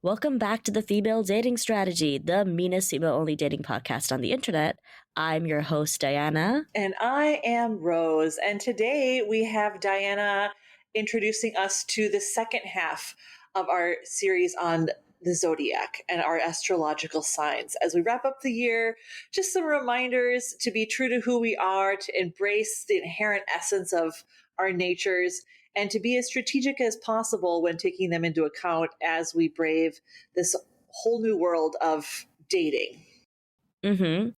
Welcome back to the Female Dating Strategy, the meanest female-only dating podcast on the internet. I'm your host, Diana. And I am Rose. And today we have Diana introducing us to the second half of our series on the zodiac and our astrological signs. As we wrap up the year, just some reminders to be true to who we are, to embrace the inherent essence of our natures, and to be as strategic as possible when taking them into account as we brave this whole new world of dating. Mm-hmm.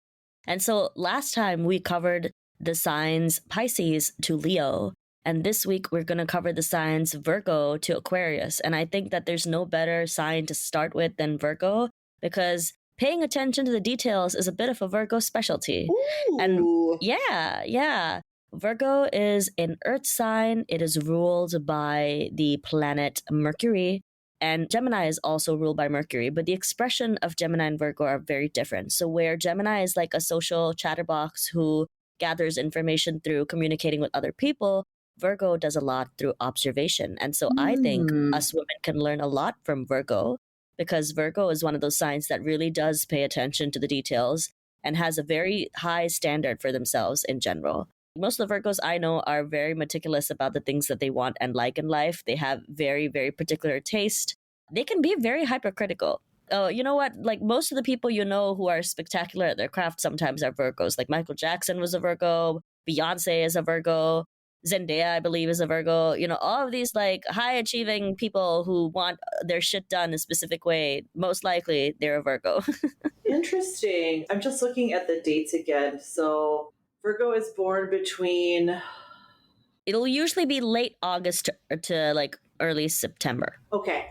And so last time we covered the signs Pisces to Leo, and this week we're going to cover the signs Virgo to Aquarius. And I think that there's no better sign to start with than Virgo, because paying attention to the details is a bit of a Virgo specialty. Ooh. And yeah. Virgo is an earth sign. It is ruled by the planet Mercury. And Gemini is also ruled by Mercury, but the expression of Gemini and Virgo are very different. So where Gemini is like a social chatterbox who gathers information through communicating with other people, Virgo does a lot through observation. And so I think us women can learn a lot from Virgo, because Virgo is one of those signs that really does pay attention to the details and has a very high standard for themselves in general. Most of the Virgos I know are very meticulous about the things that they want and like in life. They have very, very particular taste. They can be very hypercritical. Oh, you know what? Like most of the people you know who are spectacular at their craft sometimes are Virgos. Like Michael Jackson was a Virgo, Beyonce is a Virgo, Zendaya, I believe, is a Virgo. You know, all of these like high achieving people who want their shit done a specific way, most likely they're a Virgo. Interesting. I'm just looking at the dates again. So Virgo is born between. It'll usually be late August to like early September. Okay.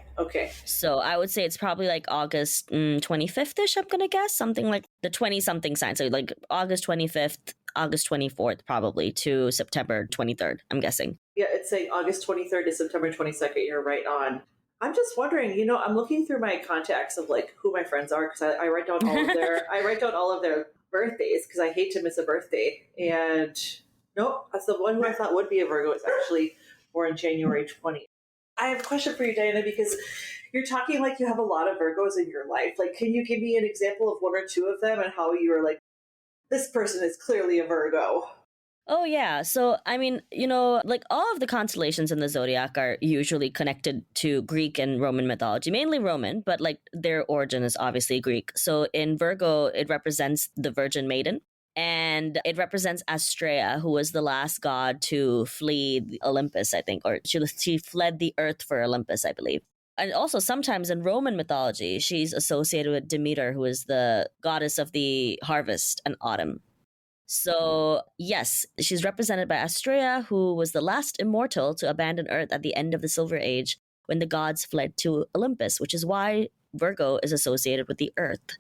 So I would say it's probably like August 25th-ish, I'm going to guess. Something like the 20-something sign. So like August 25th, August 24th probably to September 23rd, I'm guessing. Yeah, it's saying August 23rd to September 22nd. You're right on. I'm just wondering, I'm looking through my contacts of like who my friends are, because I write down all of their birthdays because I hate to miss a birthday. And nope, that's the one who I thought would be a Virgo. It's actually born January 20th. I have a question for you, Diana, because you're talking like you have a lot of Virgos in your life. Like, can you give me an example of one or two of them and how you were like, this person is clearly a Virgo? Oh, yeah. So, I mean, like all of the constellations in the zodiac are usually connected to Greek and Roman mythology, mainly Roman, but like their origin is obviously Greek. So in Virgo, it represents the Virgin Maiden. And it represents Astrea, who was the last god to flee Olympus, I think, or she fled the earth for Olympus, I believe. And also sometimes in Roman mythology, she's associated with Demeter, who is the goddess of the harvest and autumn. So yes, she's represented by Astrea, who was the last immortal to abandon Earth at the end of the Silver Age when the gods fled to Olympus, which is why Virgo is associated with the Earth.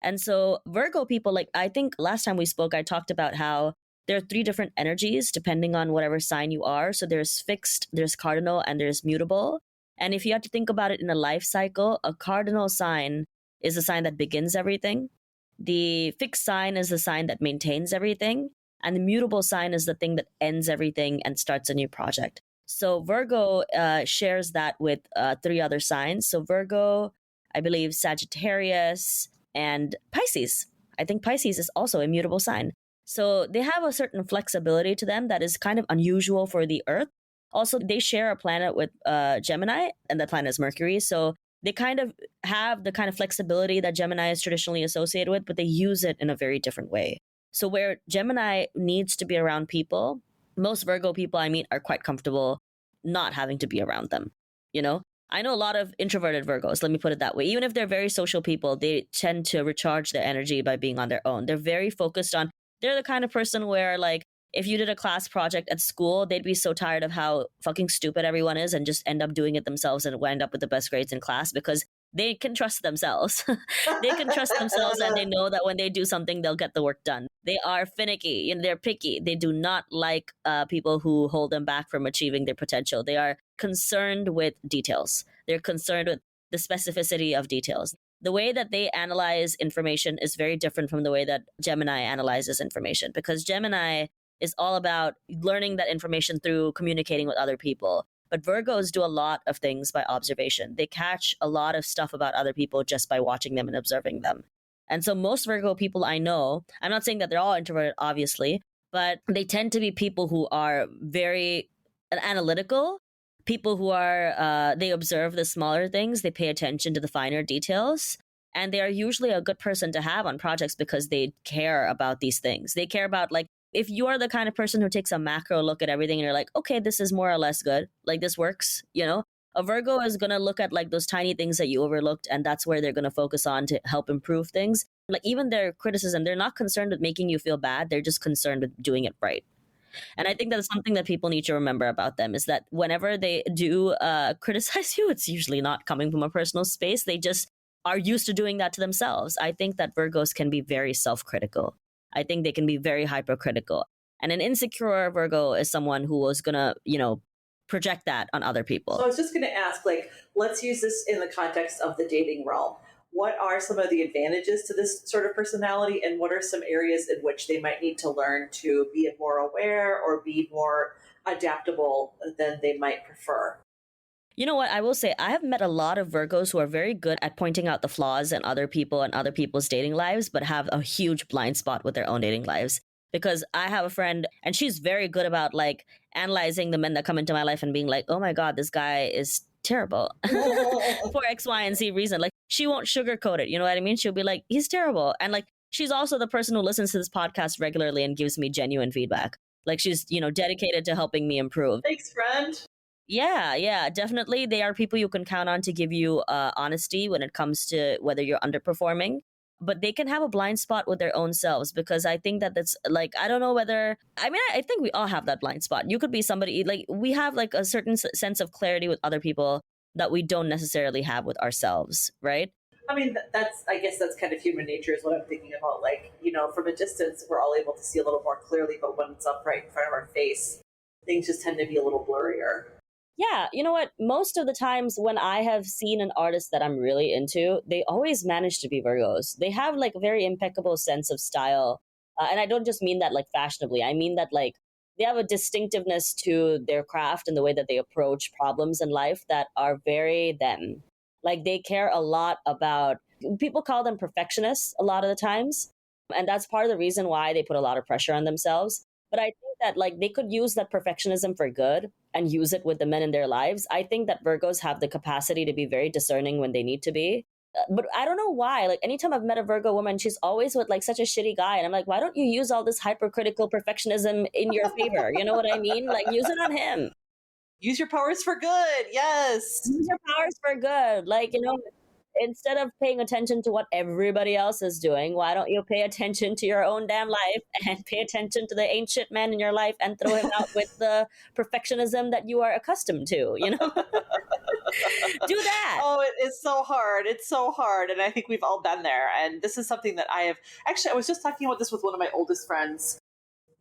And so Virgo people, like I think last time we spoke, I talked about how there are three different energies depending on whatever sign you are. So there's fixed, there's cardinal, and there's mutable. And if you have to think about it in a life cycle, a cardinal sign is a sign that begins everything. The fixed sign is the sign that maintains everything. And the mutable sign is the thing that ends everything and starts a new project. So Virgo shares that with three other signs. So Virgo, I believe Sagittarius, and Pisces. I think Pisces is also a mutable sign. So they have a certain flexibility to them that is kind of unusual for the Earth. Also, they share a planet with Gemini, and that planet is Mercury. So they kind of have the kind of flexibility that Gemini is traditionally associated with, but they use it in a very different way. So where Gemini needs to be around people, most Virgo people I meet are quite comfortable not having to be around them, I know a lot of introverted Virgos, let me put it that way. Even if they're very social people, they tend to recharge their energy by being on their own. They're very focused on, they're the kind of person where like, if you did a class project at school, they'd be so tired of how fucking stupid everyone is and just end up doing it themselves and wind up with the best grades in class because they can trust themselves. They can trust themselves and they know that when they do something, they'll get the work done. They are finicky and they're picky. They do not like people who hold them back from achieving their potential. They are concerned with details. They're concerned with the specificity of details. The way that they analyze information is very different from the way that Gemini analyzes information, because Gemini is all about learning that information through communicating with other people. But Virgos do a lot of things by observation. They catch a lot of stuff about other people just by watching them and observing them. And so most Virgo people I know, I'm not saying that they're all introverted, obviously, but they tend to be people who are very analytical, people who are, they observe the smaller things, they pay attention to the finer details. And they are usually a good person to have on projects because they care about these things. They care about, like, if you are the kind of person who takes a macro look at everything and you're like, okay, this is more or less good, like this works, a Virgo is going to look at like those tiny things that you overlooked, and that's where they're going to focus on to help improve things. Like even their criticism, they're not concerned with making you feel bad. They're just concerned with doing it right. And I think that's something that people need to remember about them is that whenever they do criticize you, it's usually not coming from a personal space. They just are used to doing that to themselves. I think that Virgos can be very self-critical. I think they can be very hypercritical. And an insecure Virgo is someone who is going to, project that on other people. So I was just going to ask, like, let's use this in the context of the dating realm. What are some of the advantages to this sort of personality, and what are some areas in which they might need to learn to be more aware or be more adaptable than they might prefer? You know what? I will say I have met a lot of Virgos who are very good at pointing out the flaws in other people and other people's dating lives, but have a huge blind spot with their own dating lives. Because I have a friend and she's very good about like analyzing the men that come into my life and being like, oh my God, this guy is terrible for X, Y, and Z reason. Like she won't sugarcoat it. You know what I mean? She'll be like, he's terrible. And like, she's also the person who listens to this podcast regularly and gives me genuine feedback. Like she's, dedicated to helping me improve. Thanks, friend. Yeah, definitely. They are people you can count on to give you honesty when it comes to whether you're underperforming. But they can have a blind spot with their own selves because I think that that's like, I don't know whether, I mean, I think we all have that blind spot. You could be somebody, like, we have like a certain sense of clarity with other people that we don't necessarily have with ourselves, right? I mean, I guess that's kind of human nature is what I'm thinking about. Like, from a distance, we're all able to see a little more clearly, but when it's up right in front of our face, things just tend to be a little blurrier. Yeah, you know what? Most of the times when I have seen an artist that I'm really into, they always manage to be Virgos. They have like a very impeccable sense of style. And I don't just mean that like fashionably. I mean that like they have a distinctiveness to their craft and the way that they approach problems in life that are very them. Like they care a lot about, people call them perfectionists a lot of the times. And that's part of the reason why they put a lot of pressure on themselves. But I think that like they could use that perfectionism for good and use it with the men in their lives. I think that Virgos have the capacity to be very discerning when they need to be. But I don't know why. Like anytime I've met a Virgo woman, she's always with like such a shitty guy. And I'm like, why don't you use all this hypercritical perfectionism in your favor? You know what I mean? Like use it on him. Use your powers for good. Yes. Use your powers for good. Like, instead of paying attention to what everybody else is doing, why don't you pay attention to your own damn life and pay attention to the ancient man in your life and throw him out with the perfectionism that you are accustomed to, Do that. Oh, it is so hard. It's so hard. And I think we've all been there. And this is something that I was just talking about this with one of my oldest friends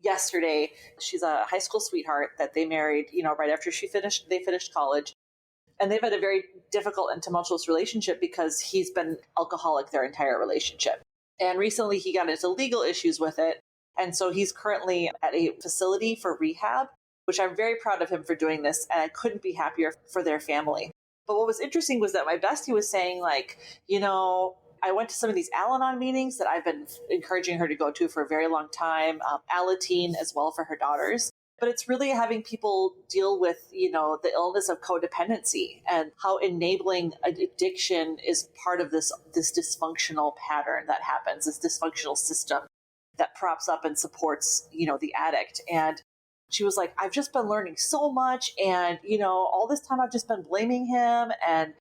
yesterday. She's a high school sweetheart that they married, right after they finished college. And they've had a very difficult and tumultuous relationship because he's been alcoholic their entire relationship. And recently he got into legal issues with it. And so he's currently at a facility for rehab, which I'm very proud of him for doing this. And I couldn't be happier for their family. But what was interesting was that my bestie was saying, like, I went to some of these Al-Anon meetings that I've been encouraging her to go to for a very long time, Alateen as well for her daughters. But it's really having people deal with, the illness of codependency and how enabling addiction is part of this dysfunctional pattern that happens, this dysfunctional system that props up and supports, the addict. And she was like, I've just been learning so much. And, all this time I've just been blaming him and,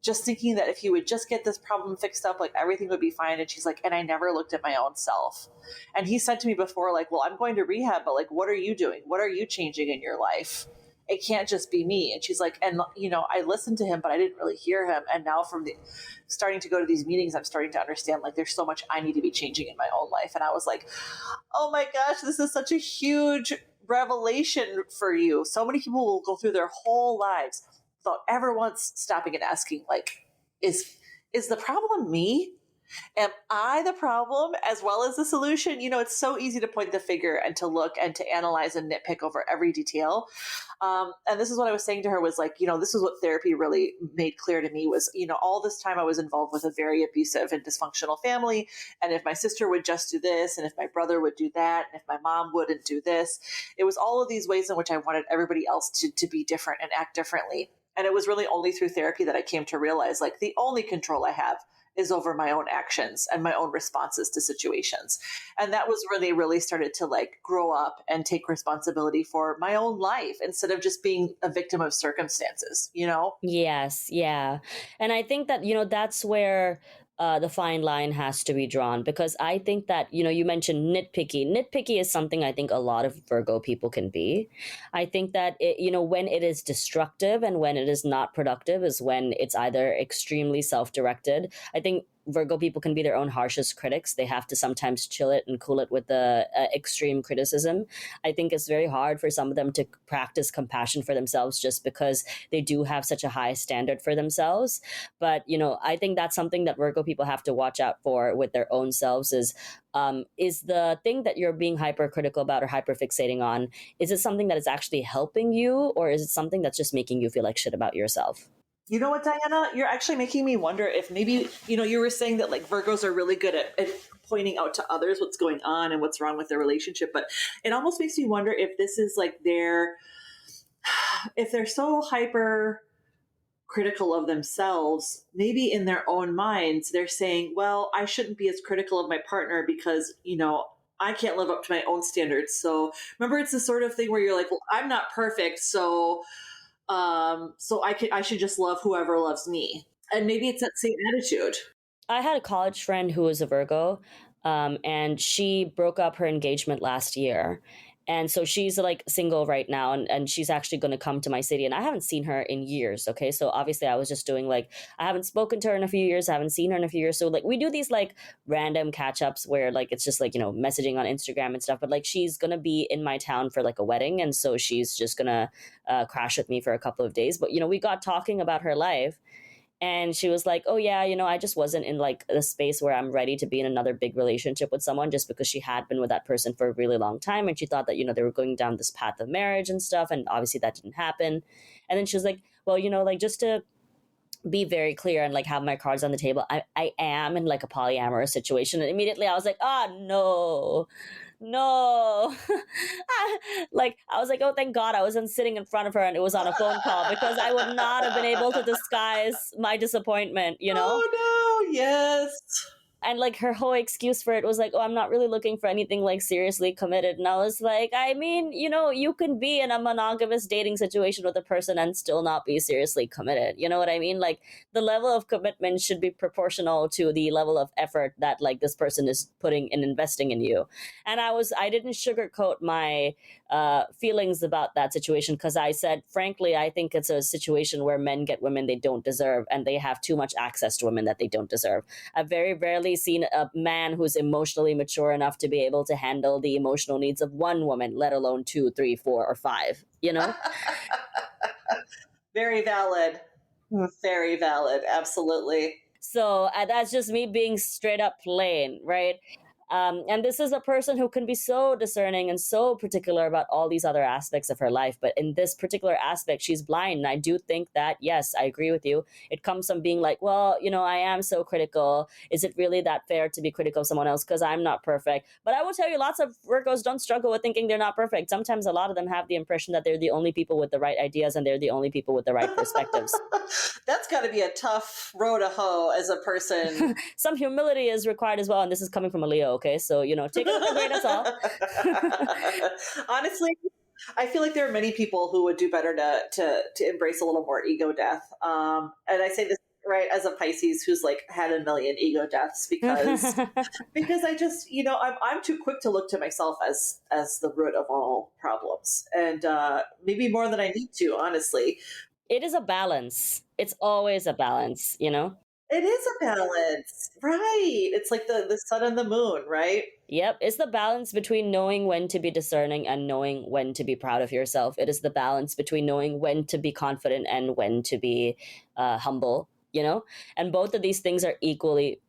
just thinking that if he would just get this problem fixed up, like everything would be fine. And she's like, and I never looked at my own self. And he said to me before, like, well, I'm going to rehab, but like, what are you doing? What are you changing in your life? It can't just be me. And she's like, and I listened to him, but I didn't really hear him. And now from starting to go to these meetings, I'm starting to understand like there's so much I need to be changing in my own life. And I was like, oh my gosh, this is such a huge revelation for you. So many people will go through their whole lives without ever once stopping and asking, like, is the problem me? Am I the problem as well as the solution? It's so easy to point the finger and to look and to analyze and nitpick over every detail. And this is what I was saying to her was like, this is what therapy really made clear to me was, all this time I was involved with a very abusive and dysfunctional family. And if my sister would just do this, and if my brother would do that, and if my mom wouldn't do this, it was all of these ways in which I wanted everybody else to be different and act differently. And it was really only through therapy that I came to realize like the only control I have is over my own actions and my own responses to situations. And that was where they really started to like grow up and take responsibility for my own life instead of just being a victim of circumstances. Yes, yeah. And I think that, that's where the fine line has to be drawn, because I think that, you mentioned nitpicky. Nitpicky is something I think a lot of Virgo people can be. I think that, when it is destructive and when it is not productive is when it's either extremely self directed. I think Virgo people can be their own harshest critics. They have to sometimes chill it and cool it with the extreme criticism. I think it's very hard for some of them to practice compassion for themselves just because they do have such a high standard for themselves. But, I think that's something that Virgo people have to watch out for with their own selves is the thing that you're being hypercritical about or hyperfixating on, is it something that is actually helping you, or is it something that's just making you feel like shit about yourself? You know what, Diana? You're actually making me wonder if maybe, you were saying that like Virgos are really good at pointing out to others what's going on and what's wrong with their relationship. But it almost makes me wonder if this is like if they're so hyper critical of themselves, maybe in their own minds, they're saying, well, I shouldn't be as critical of my partner because, I can't live up to my own standards. So remember, it's the sort of thing where you're like, well, I'm not perfect. So I should just love whoever loves me. And maybe it's that same attitude. I had a college friend who was a Virgo, and she broke up her engagement last year. And so she's like single right now, and she's actually going to come to my city. And I haven't seen her in years. Okay. So obviously, I was just doing like, I haven't spoken to her in a few years. I haven't seen her in a few years. So like, we do these like random catch ups where like it's just like, messaging on Instagram and stuff. But like, she's going to be in my town for like a wedding. And so she's just going to crash with me for a couple of days. But, we got talking about her life. And she was like, oh yeah, I just wasn't in like the space where I'm ready to be in another big relationship with someone, just because she had been with that person for a really long time. And she thought that, they were going down this path of marriage and stuff. And obviously that didn't happen. And then she was like, well, like just to be very clear and like have my cards on the table, I am in like a polyamorous situation. And immediately I was like, no, no. Like I was like, oh, thank God I wasn't sitting in front of her and it was on a phone call, because I would not have been able to disguise my disappointment. Oh no, yes. And like her whole excuse for it was like, oh, I'm not really looking for anything like seriously committed. And I was like, I mean, you can be in a monogamous dating situation with a person and still not be seriously committed. You know what I mean? Like the level of commitment should be proportional to the level of effort that like this person is putting and investing in you. And I didn't sugarcoat my feelings about that situation, because I said, frankly, I think it's a situation where men get women they don't deserve, and they have too much access to women that they don't deserve. I've very rarely seen a man who's emotionally mature enough to be able to handle the emotional needs of one woman, let alone 2, 3, 4, or 5, Very valid. Very valid. Absolutely. So that's just me being straight up plain, right? And this is a person who can be so discerning and so particular about all these other aspects of her life. But in this particular aspect, she's blind. And I do think that, yes, I agree with you. It comes from being like, well, I am so critical. Is it really that fair to be critical of someone else because I'm not perfect? But I will tell you, lots of Virgos don't struggle with thinking they're not perfect. Sometimes a lot of them have the impression that they're the only people with the right ideas and they're the only people with the right perspectives. That's got to be a tough row to hoe as a person. Some humility is required as well. And this is coming from a Leo. Okay, so take it with a grain of salt. Honestly, I feel like there are many people who would do better to embrace a little more ego death. And I say this right as a Pisces who's like had a million ego deaths because I just I'm too quick to look to myself as the root of all problems, and maybe more than I need to. Honestly, it is a balance. It's always a balance. It is a balance, right? It's like the sun and the moon, right? Yep. It's the balance between knowing when to be discerning and knowing when to be proud of yourself. It is the balance between knowing when to be confident and when to be humble. And both of these things are equally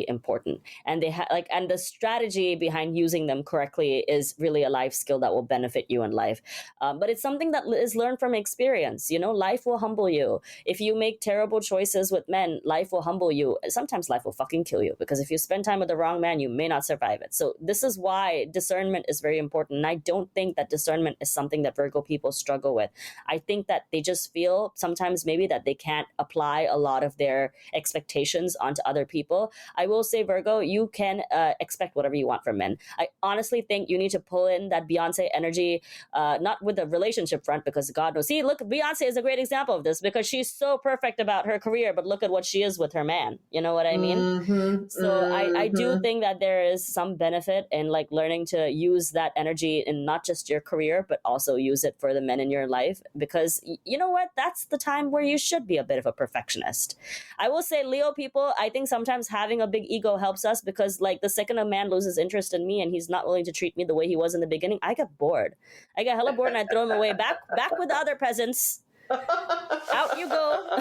important, and and the strategy behind using them correctly is really a life skill that will benefit you in life. But it's something that is learned from experience. Life will humble you. If you make terrible choices with men, life will humble you. Sometimes life will fucking kill you, because if you spend time with the wrong man, you may not survive it. So this is why discernment is very important. And I don't think that discernment is something that Virgo people struggle with. I think that they just feel sometimes maybe that they can't apply a lot of their expectations onto other people. I will say, Virgo, you can expect whatever you want from men. I honestly think you need to pull in that Beyonce energy, not with the relationship front, because God knows. See, look, Beyonce is a great example of this, because she's so perfect about her career, but look at what she is with her man. You know what I mean? So I do think that there is some benefit in like learning to use that energy in not just your career, but also use it for the men in your life, because you know what? That's the time where you should be a bit of a perfectionist. I will say, Leo people, I think sometimes having a big ego helps us, because like the second a man loses interest in me and he's not willing to treat me the way he was in the beginning, I get bored. I get hella bored and I throw him away. Back with the other peasants. Out you go.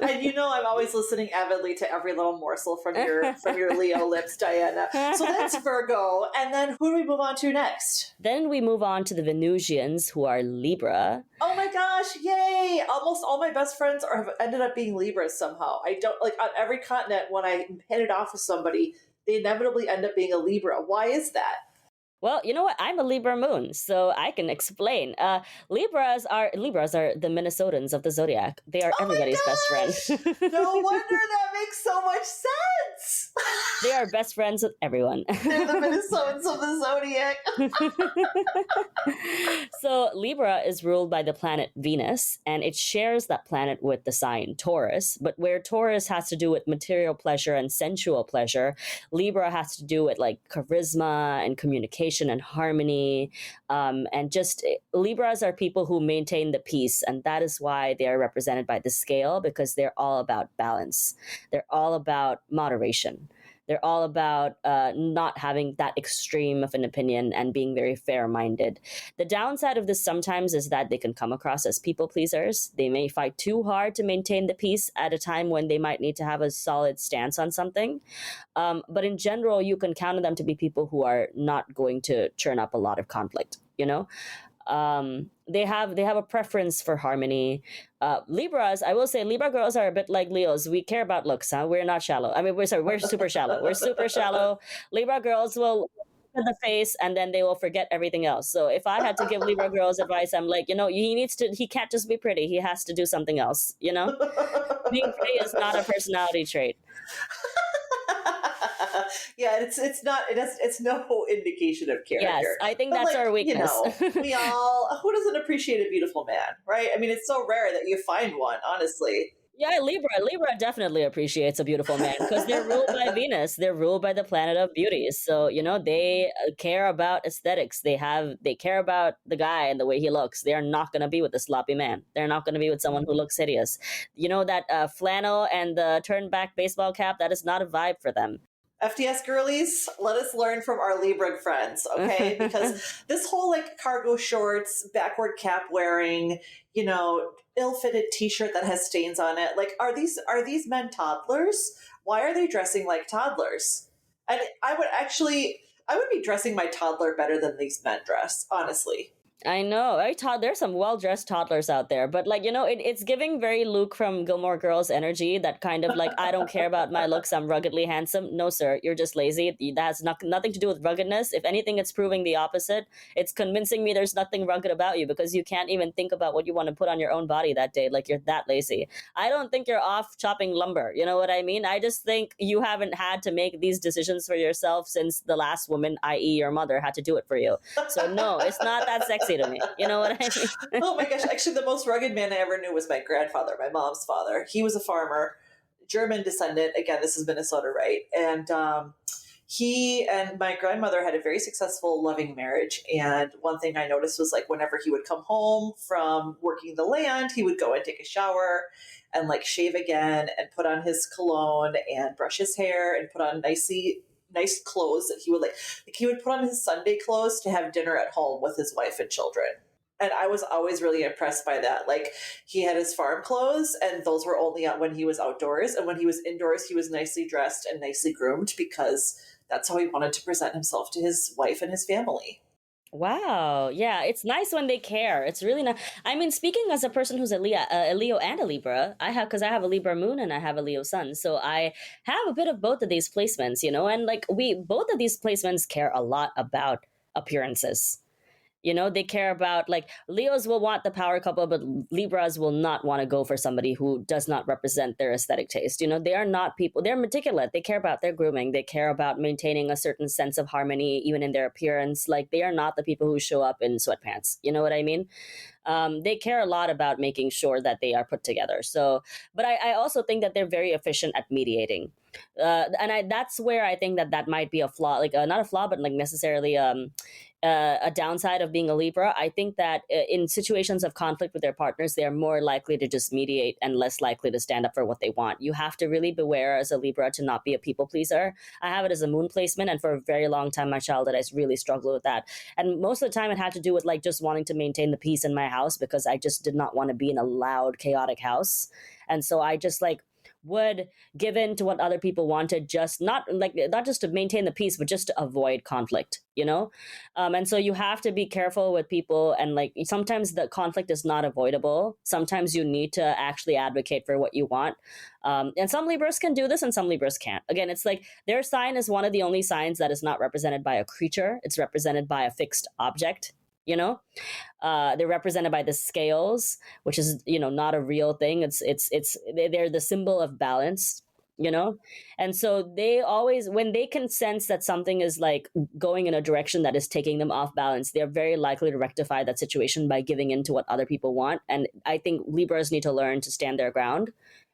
And I'm always listening avidly to every little morsel from your Leo lips, Diana. So that's Virgo. And then who do we move on to next? Then we move on to the Venusians, who are Libra. Oh my gosh, yay! Almost all my best friends have ended up being Libras somehow. I don't like on every continent when I hit it off with somebody, they inevitably end up being a Libra. Why is that? Well, you know what? I'm a Libra moon, so I can explain. Libras are the Minnesotans of the zodiac. They are everybody's best friend. No wonder that makes so much sense. They are best friends with everyone. They're the Minnesotans of the zodiac. So Libra is ruled by the planet Venus, and it shares that planet with the sign Taurus. But where Taurus has to do with material pleasure and sensual pleasure, Libra has to do with like charisma and communication and harmony. And just Libras are people who maintain the peace, and that is why they are represented by the scale, because they're all about balance. They're all about moderation. They're all about not having that extreme of an opinion and being very fair-minded. The downside of this sometimes is that they can come across as people pleasers. They may fight too hard to maintain the peace at a time when they might need to have a solid stance on something. But in general, you can count on them to be people who are not going to churn up a lot of conflict, they have a preference for harmony. Libras, I will say, Libra girls are a bit like Leos. We care about looks, huh? We're not shallow. I mean, we're super shallow. We're super shallow. Libra girls will look at the face and then they will forget everything else. So if I had to give Libra girls advice, I'm like, he can't just be pretty. He has to do something else. Being pretty is not a personality trait. Yeah, it's no indication of character. Yes, I think that's our weakness. We all, who doesn't appreciate a beautiful man, right? I mean, it's so rare that you find one, honestly. Yeah, Libra definitely appreciates a beautiful man, because they're ruled by Venus. They're ruled by the planet of beauty. So, they care about aesthetics. They care about the guy and the way he looks. They're not going to be with a sloppy man. They're not going to be with someone who looks hideous. That flannel and the turned back baseball cap, that is not a vibe for them. FDS girlies, let us learn from our Libra friends, okay? Because this whole like cargo shorts, backward cap wearing, ill-fitted t-shirt that has stains on it, like are these men toddlers? Why are they dressing like toddlers? And I would be dressing my toddler better than these men dress, honestly. I know. There's some well-dressed toddlers out there, but it's giving very Luke from Gilmore Girls energy, that kind of like, I don't care about my looks, I'm ruggedly handsome. No, sir, you're just lazy. That has nothing to do with ruggedness. If anything, it's proving the opposite. It's convincing me there's nothing rugged about you, because you can't even think about what you want to put on your own body that day. Like, you're that lazy. I don't think you're off chopping lumber. You know what I mean? I just think you haven't had to make these decisions for yourself since the last woman, i.e. your mother, had to do it for you. So no, it's not that sexy to me. You know what I mean? Oh my gosh. Actually, the most rugged man I ever knew was my grandfather, my mom's father. He was a farmer, German descendant. Again, this is Minnesota, right? And he and my grandmother had a very successful, loving marriage. And one thing I noticed was like whenever he would come home from working the land, he would go and take a shower and like shave again and put on his cologne and brush his hair and put on nice clothes that he would he would put on his Sunday clothes to have dinner at home with his wife and children. And I was always really impressed by that. Like, he had his farm clothes, and those were only out when he was outdoors. And when he was indoors, he was nicely dressed and nicely groomed because that's how he wanted to present himself to his wife and his family. Wow. Yeah, it's nice when they care. It's really nice. I mean, speaking as a person who's a Leo and a Libra, I have a Libra moon and I have a Leo sun, so I have a bit of both of these placements, you know. And like we both of these placements care a lot about appearances. You know, they care about, like, Leos will want the power couple, but Libras will not want to go for somebody who does not represent their aesthetic taste. You know, they are not people, they're meticulous. They care about their grooming, they care about maintaining a certain sense of harmony, even in their appearance. Like, they are not the people who show up in sweatpants. You know what I mean? They care a lot about making sure that they are put together. So, but I also think that they're very efficient at mediating. That's where I think that that might be a flaw, like not a flaw, but like necessarily a downside of being a Libra. I think that in situations of conflict with their partners, they are more likely to just mediate and less likely to stand up for what they want. You have to really beware as a Libra to not be a people pleaser. I have it as a moon placement, and for a very long time, my childhood, I really struggled with that. And most of the time, it had to do with like just wanting to maintain the peace in my house because I just did not want to be in a loud, chaotic house. And so I just like would give in to what other people wanted, just not just to maintain the peace, but just to avoid conflict, you know. And so you have to be careful with people, and like sometimes the conflict is not avoidable. Sometimes you need to actually advocate for what you want. And some Libras can do this and some Libras can't. Again, it's like their sign is one of the only signs that is not represented by a creature. It's represented by a fixed object, you know. They're represented by the scales, which is, you know, not a real thing. They're the symbol of balance, you know. And so they always, when they can sense that something is like going in a direction that is taking them off balance, they're very likely to rectify that situation by giving in to what other people want. And I think Libras need to learn to stand their ground,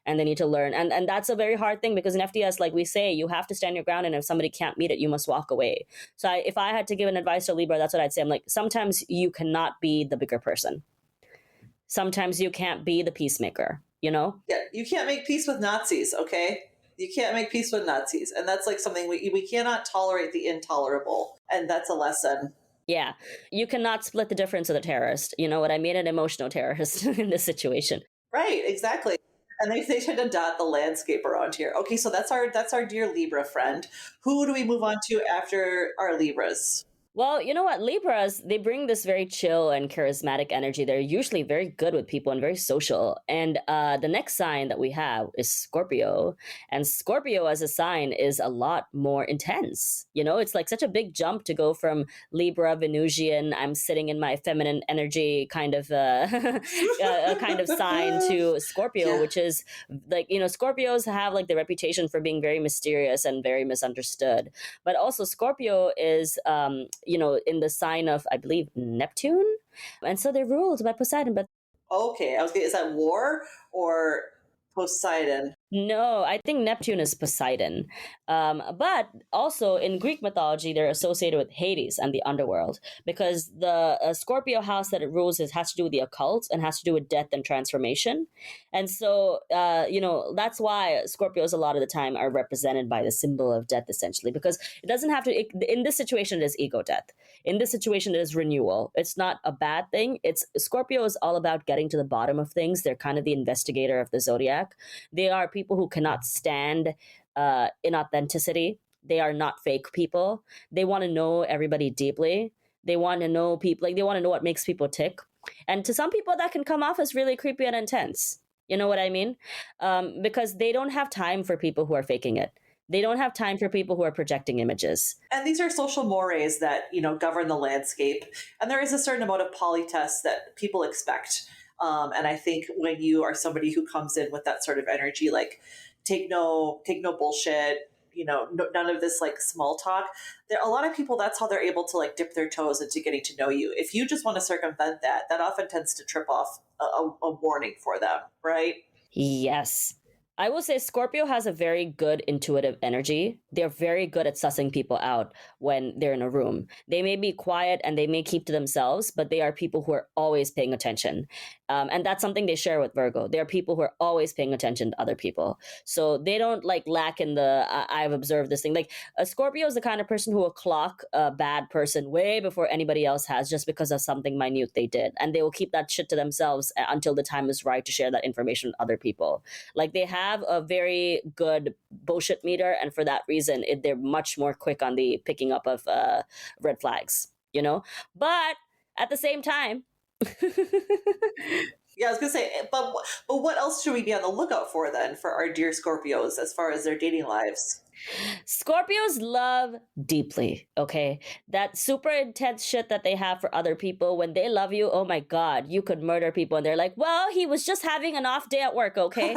and they need to learn, and that's a very hard thing because in FDS, like we say, you have to stand your ground, and if somebody can't meet it, you must walk away. So if I had to give an advice to Libra, that's what I'd say. I'm like, sometimes you cannot be the bigger person. Sometimes you can't be the peacemaker, you know? Yeah, you can't make peace with Nazis, okay? You can't make peace with Nazis. And that's like something we cannot tolerate the intolerable. And that's a lesson. Yeah. You cannot split the difference with a terrorist. You know what I mean? An emotional terrorist in this situation. Right, exactly. And they tend to dot the landscape around here. Okay, so that's our dear Libra friend. Who do we move on to after our Libras? Well, you know what? Libras, they bring this very chill and charismatic energy. They're usually very good with people and very social. And the next sign that we have is Scorpio. And Scorpio as a sign is a lot more intense. You know, it's like such a big jump to go from Libra, Venusian, I'm sitting in my feminine energy kind of a kind of sign, to Scorpio, Yeah. which is like, you know, Scorpios have like the reputation for being very mysterious and very misunderstood. But also Scorpio is you know, in the sign of, I believe, Neptune. And so they're ruled by Poseidon. But Okay, is that war or Poseidon? no, I think Neptune is Poseidon. But also in Greek mythology, they're associated with Hades and the underworld because the Scorpio house that it rules has to do with the occult and has to do with death and transformation. And so, you know, that's why Scorpios a lot of the time are represented by the symbol of death, essentially, because it doesn't have to, in this situation, it is ego death. In this situation, it is renewal. It's not a bad thing. Scorpio is all about getting to the bottom of things. They're kind of the investigator of the zodiac. They are people who cannot stand inauthenticity. They are not fake people. They want to know everybody deeply. They want to know people, like they want to know what makes people tick. And to some people, that can come off as really creepy and intense. You know what I mean? Because they don't have time for people who are faking it. They don't have time for people who are projecting images. And these are social mores that, you know, govern the landscape. And there is a certain amount of politesse that people expect. And I think when you are somebody who comes in with that sort of energy, like take no bullshit, you know, none of this like small talk. There a lot of people, that's how they're able to like dip their toes into getting to know you. If you just want to circumvent that, that often tends to trip off a warning for them, right? Yes. I will say Scorpio has a very good intuitive energy. They're very good at sussing people out when they're in a room. They may be quiet and they may keep to themselves, but they are people who are always paying attention. And that's something they share with Virgo. They're people who are always paying attention to other people. So they don't like lack in the, I've observed this thing. Like a Scorpio is the kind of person who will clock a bad person way before anybody else has just because of something minute they did. And they will keep that shit to themselves until the time is right to share that information with other people. Like they have a very good bullshit meter. And for that reason, they're much more quick on the picking up of red flags, you know? But at the same time, Yeah, I was gonna say, but what else should we be on the lookout for then for our dear Scorpios as far as their dating lives? Scorpios love deeply, okay? That super intense shit that they have for other people. When they love you, oh my God, you could murder people. And they're like, well, he was just having an off day at work, okay?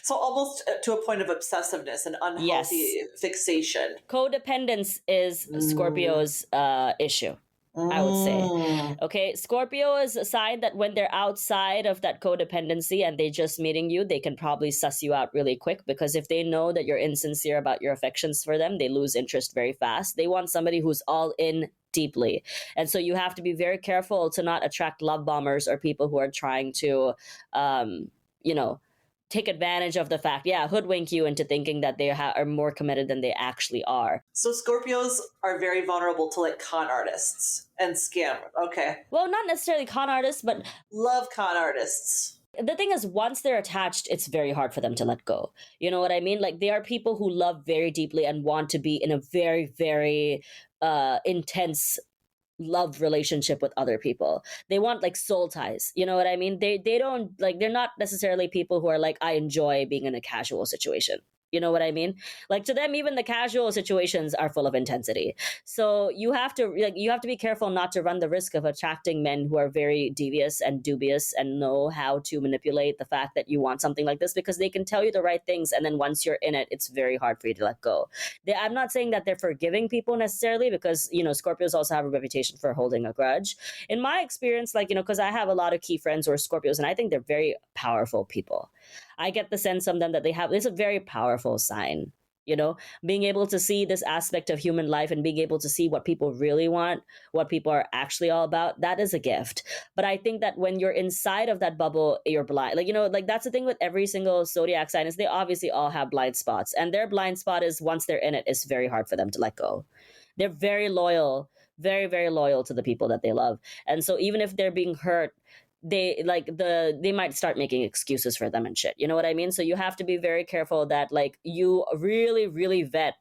So almost to a point of obsessiveness and unhealthy fixation. Codependence is Scorpio's issue, I would say. Okay, Scorpio is a sign that when they're outside of that codependency and they're just meeting you, they can probably suss you out really quick, because if they know that you're insincere about your affections for them, they lose interest very fast. They want somebody who's all in deeply. And so you have to be very careful to not attract love bombers or people who are trying to, you know, take advantage of the fact, hoodwink you into thinking that they are more committed than they actually are. So Scorpios are very vulnerable to like con artists and scam. Okay. Well, not necessarily con artists, but love con artists. The thing is, once they're attached, it's very hard for them to let go. You know what I mean? Like, they are people who love very deeply and want to be in a very, very intense love relationship with other people. They want like soul ties. You know what I mean? They don't like, they're not necessarily people who are like, I enjoy being in a casual situation. You know what I mean? Like, to them, even the casual situations are full of intensity. So you have to be careful not to run the risk of attracting men who are very devious and dubious and know how to manipulate the fact that you want something like this, because they can tell you the right things, and then once you're in it, it's very hard for you to let go. I'm not saying that they're forgiving people necessarily, because Scorpios also have a reputation for holding a grudge. In my experience, like, because I have a lot of key friends who are Scorpios, and I think they're very powerful people. I get the sense from them that it's a very powerful sign, being able to see this aspect of human life and being able to see what people really want, what people are actually all about. That is a gift. But I think that when you're inside of that bubble, you're blind. Like, that's the thing with every single zodiac sign, is they obviously all have blind spots. And their blind spot is, once they're in it, it's very hard for them to let go. They're very loyal, very, very loyal to the people that they love. And so even if they're being hurt, they might start making excuses for them and shit. You know what I mean? So you have to be very careful that, like, you really, really vet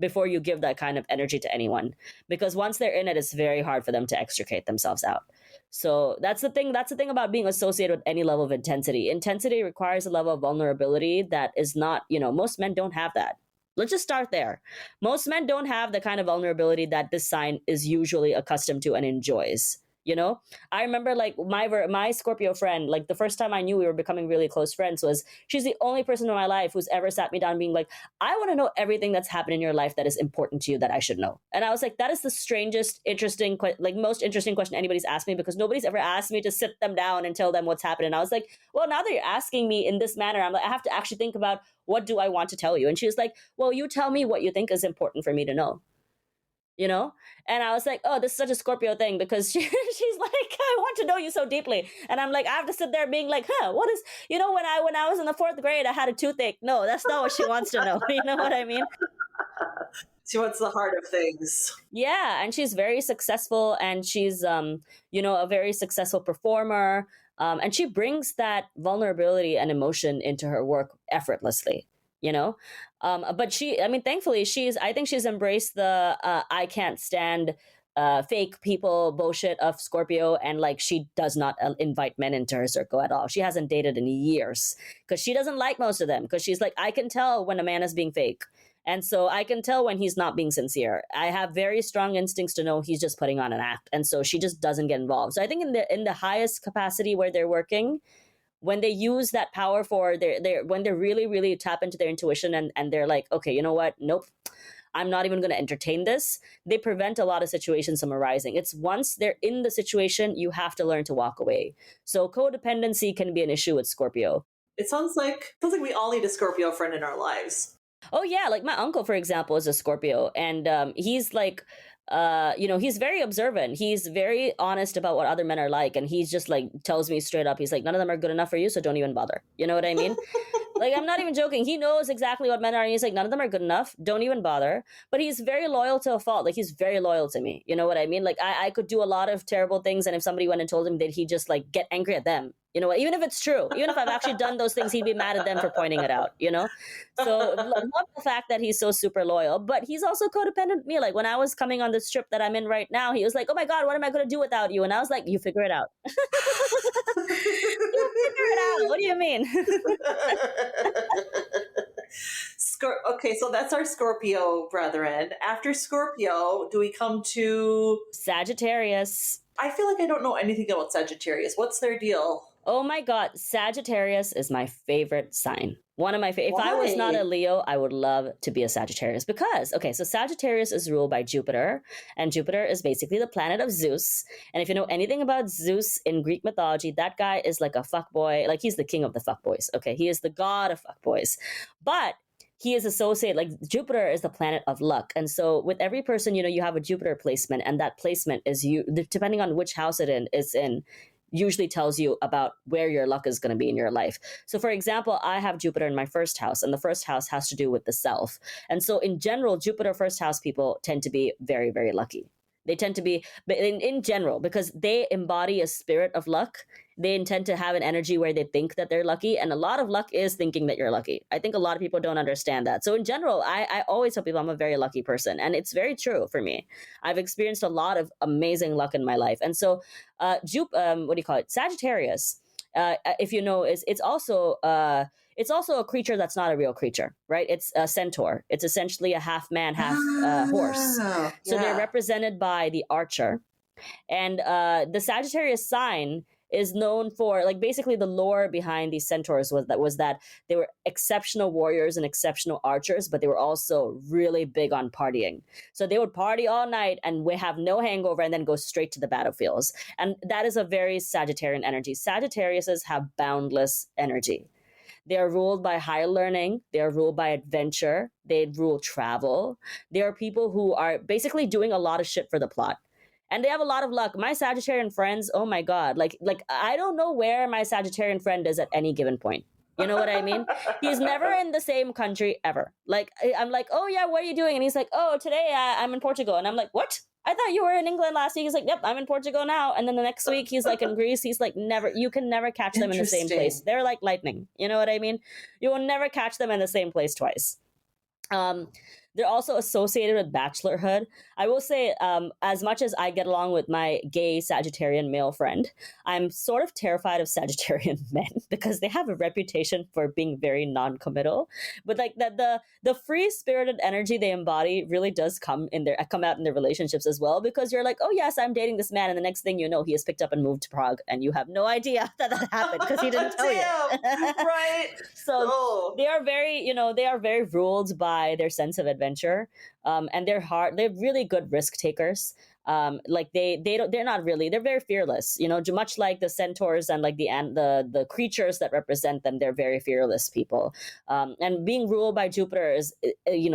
before you give that kind of energy to anyone, because once they're in it, it's very hard for them to extricate themselves out. So that's the thing about being associated with any level of intensity. Intensity requires a level of vulnerability that is not, most men don't have that. Let's just start there. Most men don't have the kind of vulnerability that this sign is usually accustomed to and enjoys. I remember, like, my Scorpio friend, like, the first time I knew we were becoming really close friends was, she's the only person in my life who's ever sat me down being like, I want to know everything that's happened in your life that is important to you that I should know. And I was like, that is the strangest, most interesting question anybody's asked me, because nobody's ever asked me to sit them down and tell them what's happened. And I was like, well, now that you're asking me in this manner, I'm like, I have to actually think about, what do I want to tell you? And she was like, well, you tell me what you think is important for me to know. And I was like, oh, this is such a Scorpio thing, because she's like, I want to know you so deeply. And I'm like, I have to sit there being like, what is, when I was in the 4th grade, I had a toothache. No, that's not what she wants to know. You know what I mean? She wants the heart of things. Yeah. And she's very successful, and she's, a very successful performer. And she brings that vulnerability and emotion into her work effortlessly. But thankfully I think she's embraced the I can't stand fake people bullshit of Scorpio, and like, she does not invite men into her circle at all. She hasn't dated in years because she doesn't like most of them, because she's like, I can tell when a man is being fake, and so I can tell when he's not being sincere. I have very strong instincts to know he's just putting on an act, and so she just doesn't get involved. So I think in the highest capacity where they're working, when they use that power for when they really, really tap into their intuition, and they're like, okay, you know what? Nope. I'm not even going to entertain this. They prevent a lot of situations from arising. It's once they're in the situation, you have to learn to walk away. So codependency can be an issue with Scorpio. It sounds like we all need a Scorpio friend in our lives. Oh yeah, like my uncle, for example, is a Scorpio, and he's like, he's very observant. He's very honest about what other men are like, and he's just like tells me straight up. He's like, none of them are good enough for you, so don't even bother. You know what I mean? Like, I'm not even joking. He knows exactly what men are, and he's like, none of them are good enough. Don't even bother. But he's very loyal to a fault. Like, he's very loyal to me. You know what I mean? Like, I could do a lot of terrible things, and if somebody went and told him, that he just like get angry at them. You know what? Even if it's true, even if I've actually done those things, he'd be mad at them for pointing it out. You know, so love the fact that he's so super loyal. But he's also codependent with me. Like when I was coming on this trip that I'm in right now, he was like, "Oh my god, what am I going to do without you?" And I was like, "You figure it out." You figure it out. What do you mean? Okay, so that's our Scorpio brethren. After Scorpio, do we come to Sagittarius? I feel like I don't know anything about Sagittarius. What's their deal? Oh my god, Sagittarius is my favorite sign. One of my favorite. If I was not Why? a Leo, I would love to be a Sagittarius because, okay, so Sagittarius is ruled by Jupiter, and Jupiter is basically the planet of Zeus. And if you know anything about Zeus in Greek mythology, that guy is like a fuckboy. Like he's the king of the fuckboys. Okay, he is the god of fuckboys. But he is associated, like Jupiter is the planet of luck. And so with every person, you have a Jupiter placement, and that placement is depending on which house it's in, usually tells you about where your luck is going to be in your life. So for example, I have Jupiter in my first house, and the first house has to do with the self. And so in general, Jupiter first house people tend to be very, very lucky. They tend to be, but in general, because they embody a spirit of luck, they intend to have an energy where they think that they're lucky. And a lot of luck is thinking that you're lucky. I think a lot of people don't understand that. So in general, I always tell people I'm a very lucky person. And it's very true for me. I've experienced a lot of amazing luck in my life. And so what do you call it? Sagittarius, if you know, it's also a creature that's not a real creature, right? It's a centaur. It's essentially a half man, half horse. So they're represented by the archer. And the Sagittarius sign is known for, like, basically the lore behind these centaurs was that they were exceptional warriors and exceptional archers, but they were also really big on partying. So they would party all night and we have no hangover and then go straight to the battlefields. And that is a very Sagittarian energy. Sagittariuses have boundless energy. They are ruled by high learning. They are ruled by adventure. They rule travel. They are people who are basically doing a lot of shit for the plot. And they have a lot of luck. My Sagittarian friends, oh my god, like I don't know where my Sagittarian friend is at any given point. You know what I mean? He's never in the same country ever. Like I'm like, oh yeah, what are you doing? And he's like, oh, today I'm in Portugal. And I'm like, what? I thought you were in England last week. He's like, yep, I'm in Portugal now. And then the next week he's like in Greece. He's like, never, you can never catch them in the same place. They're like lightning. You know what I mean? You will never catch them in the same place twice. They're also associated with bachelorhood. I will say, as much as I get along with my gay Sagittarian male friend, I'm sort of terrified of Sagittarian men because they have a reputation for being very non-committal. But like the free-spirited energy they embody really does come out in their relationships as well. Because you're like, oh yes, I'm dating this man, and the next thing you know, he has picked up and moved to Prague, and you have no idea that happened because he didn't tell you. Right. So they are very ruled by their sense of adventure. And they're really good risk takers. Like they're very fearless, much like the centaurs and like the creatures that represent them. They're very fearless people. And being ruled by Jupiter is,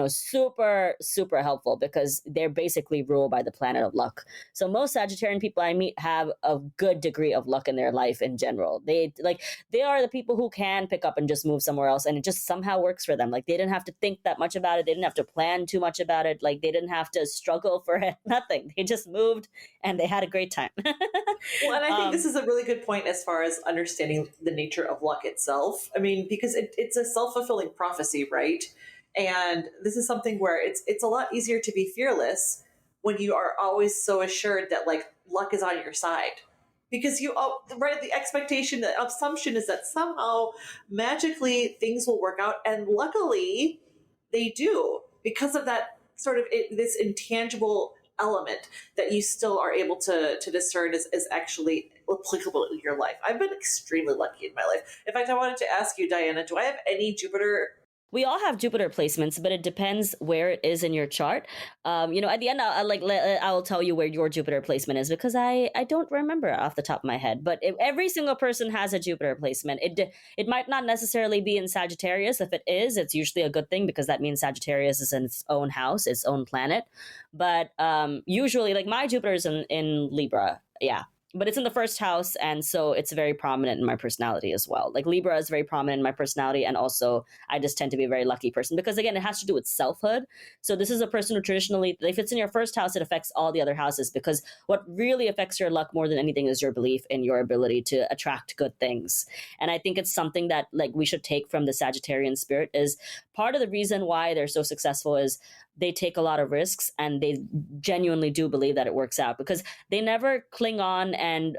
super, super helpful because they're basically ruled by the planet of luck. So most Sagittarian people I meet have a good degree of luck in their life in general. They are the people who can pick up and just move somewhere else, and it just somehow works for them. Like they didn't have to think that much about it. They didn't have to plan too much about it. Like they didn't have to struggle for it. Nothing. They just moved and they had a great time. Well, and I think this is a really good point as far as understanding the nature of luck itself. I mean, because it's a self-fulfilling prophecy, right? And this is something where it's a lot easier to be fearless when you are always so assured that like luck is on your side. Because the expectation, the assumption is that somehow magically things will work out, and luckily they do because of that sort of this intangible element that you still are able to discern is actually applicable in your life. I've been extremely lucky in my life. In fact, I wanted to ask you, Diana, do I have any Jupiter We all have Jupiter placements, but it depends where it is in your chart. At the end, I'll tell you where your Jupiter placement is because I don't remember off the top of my head. But every single person has a Jupiter placement. It might not necessarily be in Sagittarius. If it is, it's usually a good thing because that means Sagittarius is in its own house, its own planet. But usually, like my Jupiter is in Libra. Yeah, but it's in the first house, and so it's very prominent in my personality as well. Like Libra is very prominent in my personality, and also I just tend to be a very lucky person because again, it has to do with selfhood. So this is a person who traditionally, if it's in your first house, it affects all the other houses because what really affects your luck more than anything is your belief in your ability to attract good things. And I think it's something that like we should take from the Sagittarian spirit is part of the reason why they're so successful is they take a lot of risks and they genuinely do believe that it works out because they never cling on and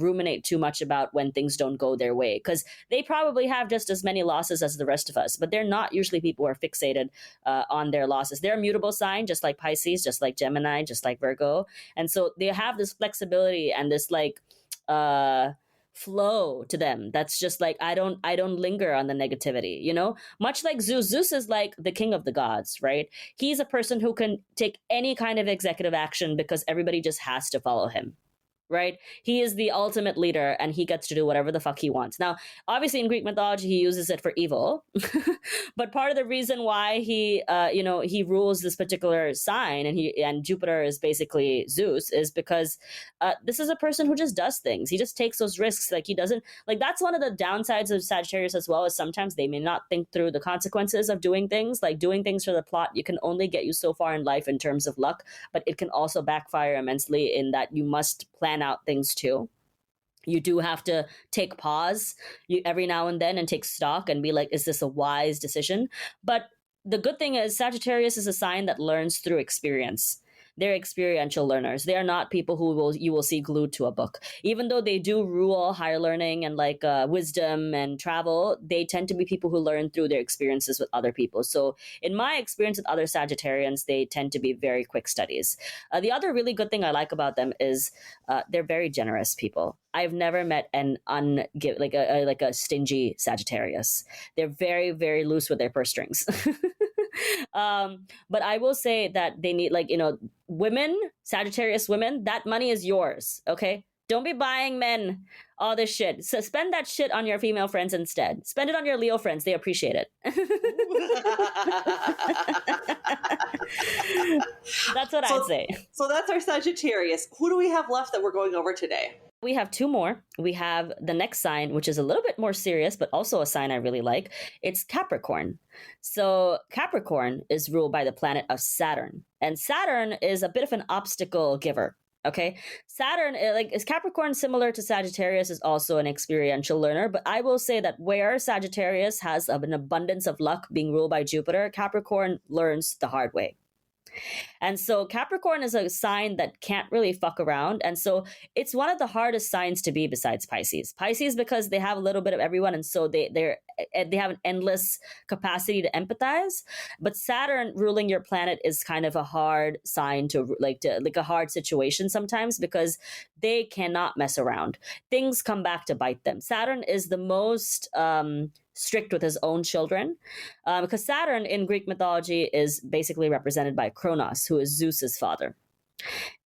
ruminate too much about when things don't go their way because they probably have just as many losses as the rest of us, but they're not usually people who are fixated on their losses. They're a mutable sign, just like Pisces, just like Gemini, just like Virgo. And so they have this flexibility and this like flow to them that's just like I don't linger on the negativity, much like Zeus is like the king of the gods, right? He's a person who can take any kind of executive action because everybody just has to follow him, right? He is the ultimate leader and he gets to do whatever the fuck he wants. Now, obviously in Greek mythology, he uses it for evil. But part of the reason why he rules this particular sign and Jupiter is basically Zeus is because this is a person who just does things. He just takes those risks. Like he doesn't like that's one of the downsides of Sagittarius as well, is sometimes they may not think through the consequences of doing things. Like doing things for the plot, you can only get you so far in life in terms of luck, but it can also backfire immensely in that you must plan out things too. You do have to take pause every now and then and take stock and be like, is this a wise decision? But the good thing is Sagittarius is a sign that learns through experience. They're experiential learners. They are not people who you will see glued to a book. Even though they do rule higher learning and like wisdom and travel, they tend to be people who learn through their experiences with other people. So in my experience with other Sagittarians, they tend to be very quick studies. The other really good thing I like about them is they're very generous people. I've never met an like a stingy Sagittarius. They're very, very loose with their purse strings. But I will say that they need women, Sagittarius women, that money is yours. Okay. Don't be buying men all this shit. So spend that shit on your female friends instead. Spend it on your Leo friends. They appreciate it. That's what I'd say. So that's our Sagittarius. Who do we have left that we're going over today? We have two more. We have the next sign, which is a little bit more serious, but also a sign I really like. It's Capricorn. So Capricorn is ruled by the planet of Saturn. And Saturn is a bit of an obstacle giver. Okay. Saturn, is Capricorn similar to Sagittarius, is also an experiential learner. But I will say that where Sagittarius has an abundance of luck being ruled by Jupiter, Capricorn learns the hard way. And so Capricorn is a sign that can't really fuck around. And so it's one of the hardest signs to be besides Pisces. Pisces, because they have a little bit of everyone. And so they have an endless capacity to empathize. But Saturn ruling your planet is kind of a hard sign to a hard situation sometimes because they cannot mess around. Things come back to bite them. Saturn is the most strict with his own children because Saturn in Greek mythology is basically represented by Kronos, who is Zeus's father.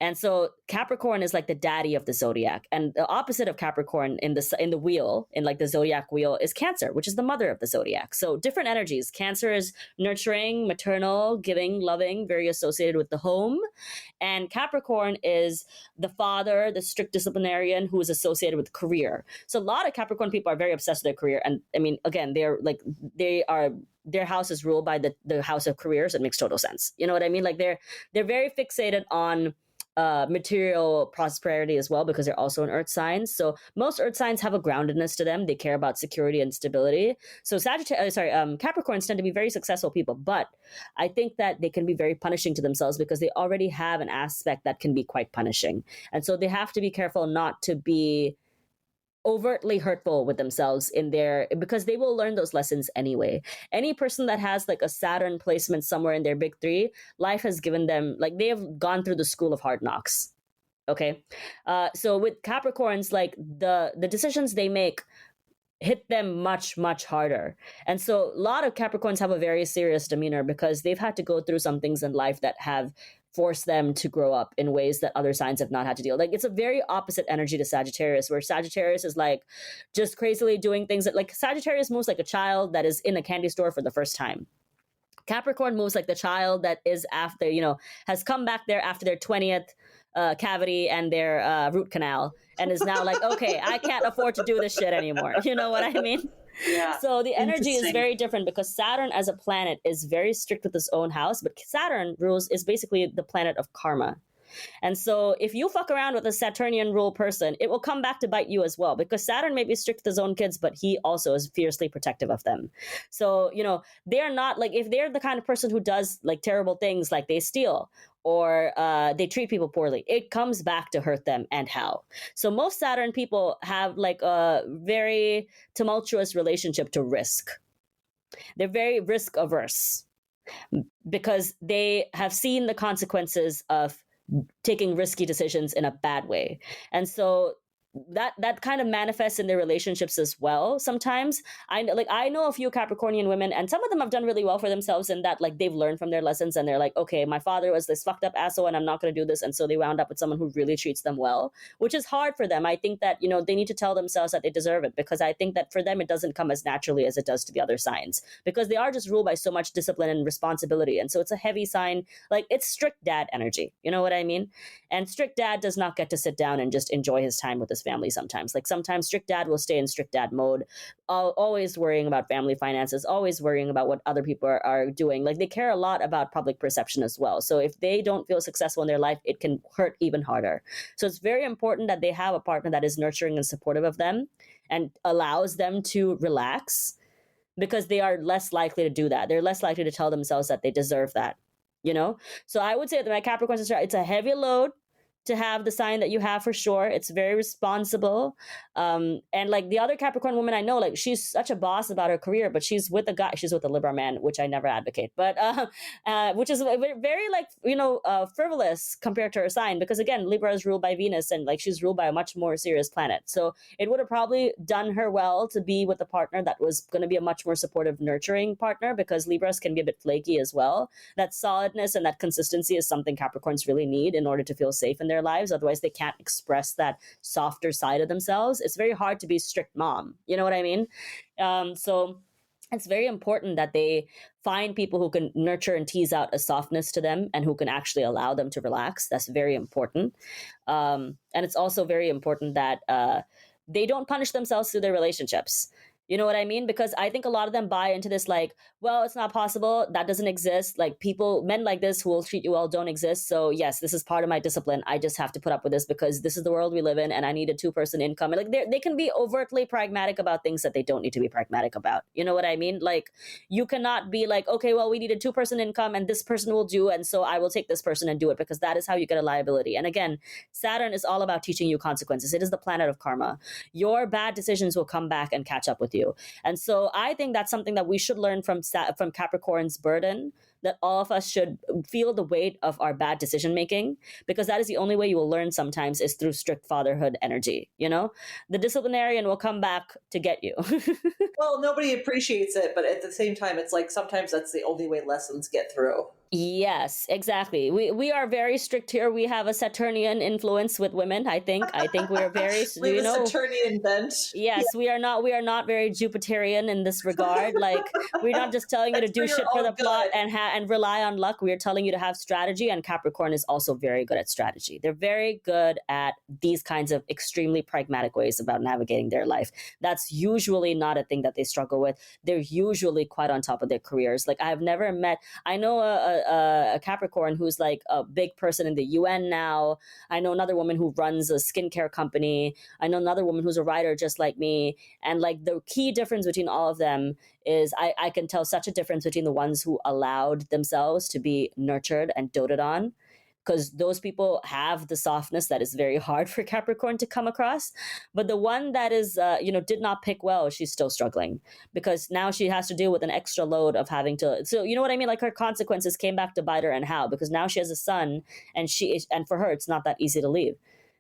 And so Capricorn is like the daddy of the zodiac, and the opposite of Capricorn in the wheel, in like the zodiac wheel, is Cancer, which is the mother of the zodiac. So different energies. Cancer is nurturing, maternal, giving, loving, very associated with the home, and Capricorn is the father, the strict disciplinarian who is associated with career. So a lot of Capricorn people are very obsessed with their career, and I mean, again, their house is ruled by the house of careers. It makes total sense. You know what I mean? Like they're very fixated on material prosperity as well because they're also an earth sign. So most earth signs have a groundedness to them. They care about security and stability. So Capricorns tend to be very successful people, but I think that they can be very punishing to themselves because they already have an aspect that can be quite punishing. And so they have to be careful not to be overtly hurtful with themselves because they will learn those lessons anyway. Any person that has like a Saturn placement somewhere in their big three, life has given them, like they have gone through the school of hard knocks. Okay. So with Capricorns, like the decisions they make hit them much, much harder. And so a lot of Capricorns have a very serious demeanor because they've had to go through some things in life that have forced them to grow up in ways that other signs have not had to deal. Like it's a very opposite energy to Sagittarius, where Sagittarius is like just crazily doing things that, like, Sagittarius moves like a child that is in a candy store for the first time. Capricorn moves like the child that is after, has come back there after their 20th cavity and their root canal and is now like, okay, I can't afford to do this shit anymore. You know what I mean? Yeah. So the energy is Interesting. very different because Saturn as a planet is very strict with its own house, but Saturn is basically the planet of karma. And so if you fuck around with a Saturnian rule person, it will come back to bite you as well, because Saturn may be strict with his own kids, but he also is fiercely protective of them. So, they're not like, if they're the kind of person who does like terrible things, like they steal or they treat people poorly, it comes back to hurt them and how. So most Saturn people have like a very tumultuous relationship to risk. They're very risk averse because they have seen the consequences of taking risky decisions in a bad way. And so that kind of manifests in their relationships as well. Sometimes I know a few Capricornian women, and some of them have done really well for themselves in that, like, they've learned from their lessons and they're like, okay, my father was this fucked up asshole and I'm not going to do this. And so they wound up with someone who really treats them well, which is hard for them. I think that, they need to tell themselves that they deserve it, because I think that for them it doesn't come as naturally as it does to the other signs, because they are just ruled by so much discipline and responsibility. And so it's a heavy sign, like it's strict dad energy. You know what I mean? And strict dad does not get to sit down and just enjoy his time with his family sometimes. Like sometimes strict dad will stay in strict dad mode, always worrying about family finances, always worrying about what other people are doing. Like they care a lot about public perception as well. So if they don't feel successful in their life, it can hurt even harder. So it's very important that they have a partner that is nurturing and supportive of them and allows them to relax, because they are less likely to do that. They're less likely to tell themselves that they deserve that. So I would say that my Capricorn sister, it's a heavy load to have the sign that you have, for sure. It's very responsible. And like the other Capricorn woman I know, like she's such a boss about her career, but she's with a guy, she's with a Libra man, which I never advocate, but which is very like, frivolous compared to her sign, because again, Libra is ruled by Venus and like she's ruled by a much more serious planet. So it would have probably done her well to be with a partner that was going to be a much more supportive, nurturing partner, because Libras can be a bit flaky as well. That solidness and that consistency is something Capricorns really need in order to feel safe in their lives. Otherwise they can't express that softer side of themselves. It's very hard to be strict mom. You know what I mean? So it's very important that they find people who can nurture and tease out a softness to them and who can actually allow them to relax. That's very important. And it's also very important that they don't punish themselves through their relationships. You know what I mean? Because I think a lot of them buy into this, like, well, it's not possible. That doesn't exist. Like men like this who will treat you well don't exist. So yes, this is part of my discipline. I just have to put up with this because this is the world we live in and I need a 2-person income. And like they can be overtly pragmatic about things that they don't need to be pragmatic about. You know what I mean? Like you cannot be like, okay, well, we need a 2-person income and this person will do. And so I will take this person and do it, because that is how you get a liability. And again, Saturn is all about teaching you consequences. It is the planet of karma. Your bad decisions will come back and catch up with you. And so I think that's something that we should learn from Capricorn's burden, that all of us should feel the weight of our bad decision making, because that is the only way you will learn sometimes, is through strict fatherhood energy. The disciplinarian will come back to get you. Well, nobody appreciates it, but at the same time, it's like sometimes that's the only way lessons get through. Yes, exactly. We are very strict here. We have a Saturnian influence with women. I think we're very, We have a Saturnian bent. Yes, we are not very Jupiterian in this regard. Like we're not just telling you to do shit for the plot and rely on luck. We're telling you to have strategy, and Capricorn is also very good at strategy. They're very good at these kinds of extremely pragmatic ways about navigating their life. That's usually not a thing that they struggle with. They're usually quite on top of their careers. Like I know a Capricorn who's like a big person in the UN now. I know another woman who runs a skincare company. I know another woman who's a writer just like me. And like the key difference between all of them is I can tell such a difference between the ones who allowed themselves to be nurtured and doted on, because those people have the softness that is very hard for Capricorn to come across. But the one that is, did not pick well, she's still struggling, because now she has to deal with an extra load of having to. So you know what I mean? Like her consequences came back to bite her, and how? Because now she has a son, and for her, it's not that easy to leave,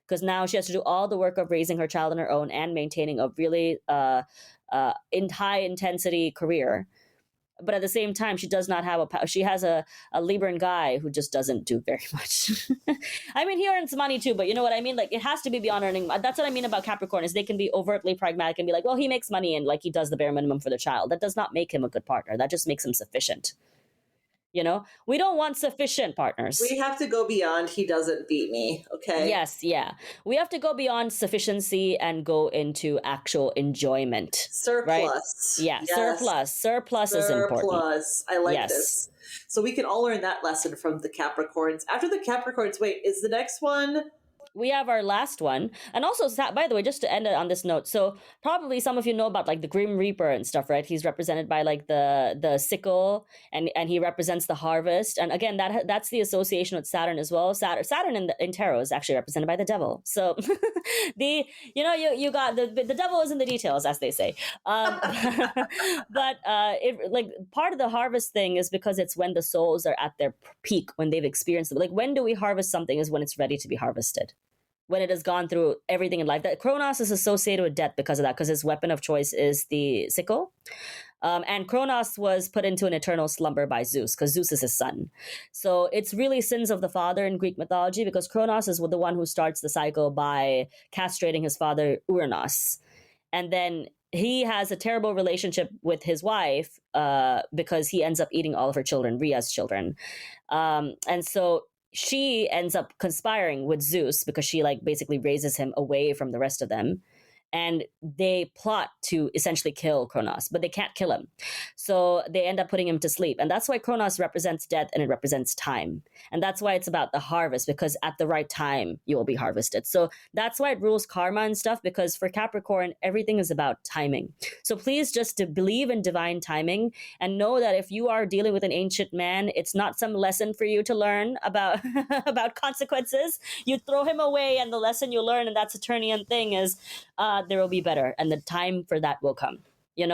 because now she has to do all the work of raising her child on her own and maintaining a really in high intensity career, but at the same time she does not have she has a Libran guy who just doesn't do very much. I mean, he earns money too, but you know what I mean, like it has to be beyond earning. That's what I mean about Capricorn, is they can be overtly pragmatic and be like, well, he makes money and like he does the bare minimum for the child. That does not make him a good partner. That just makes him sufficient. We don't want sufficient partners. We have to go beyond he doesn't beat me, okay? Yes, yeah. We have to go beyond sufficiency and go into actual enjoyment. Surplus. Right? Yeah, yes. Surplus is important. Surplus. I like this. So we can all learn that lesson from the Capricorns. After the Capricorns, wait, is the next one? We have our last one. And also, by the way, just to end it on this note, so probably some of you know about like the Grim Reaper and stuff, right? He's represented by like the sickle, and he represents the harvest. And again, that's the association with Saturn as well. Saturn in tarot is actually represented by the devil. So you got the devil is in the details, as they say. But it, like, part of the harvest thing is because it's when the souls are at their peak, when they've experienced it. Like, when do we harvest something is when it's ready to be harvested, when it has gone through everything in life. That Kronos is associated with death because of that, because his weapon of choice is the sickle. And Kronos was put into an eternal slumber by Zeus, because Zeus is his son. So it's really sins of the father in Greek mythology, because Kronos is the one who starts the cycle by castrating his father Uranus. And then he has a terrible relationship with his wife because he ends up eating all of her children, Rhea's children. And so she ends up conspiring with Zeus because she like basically raises him away from the rest of them. And they plot to essentially kill Kronos, but they can't kill him. So they end up putting him to sleep. And that's why Kronos represents death and it represents time. And that's why it's about the harvest, because at the right time, you will be harvested. So that's why it rules karma and stuff, because for Capricorn, everything is about timing. So please just to believe in divine timing and know that if you are dealing with an ancient man, it's not some lesson for you to learn about, about consequences. You throw him away, and the lesson you learn, and that's Saturnian thing, is there will be better, and the time for that will come. You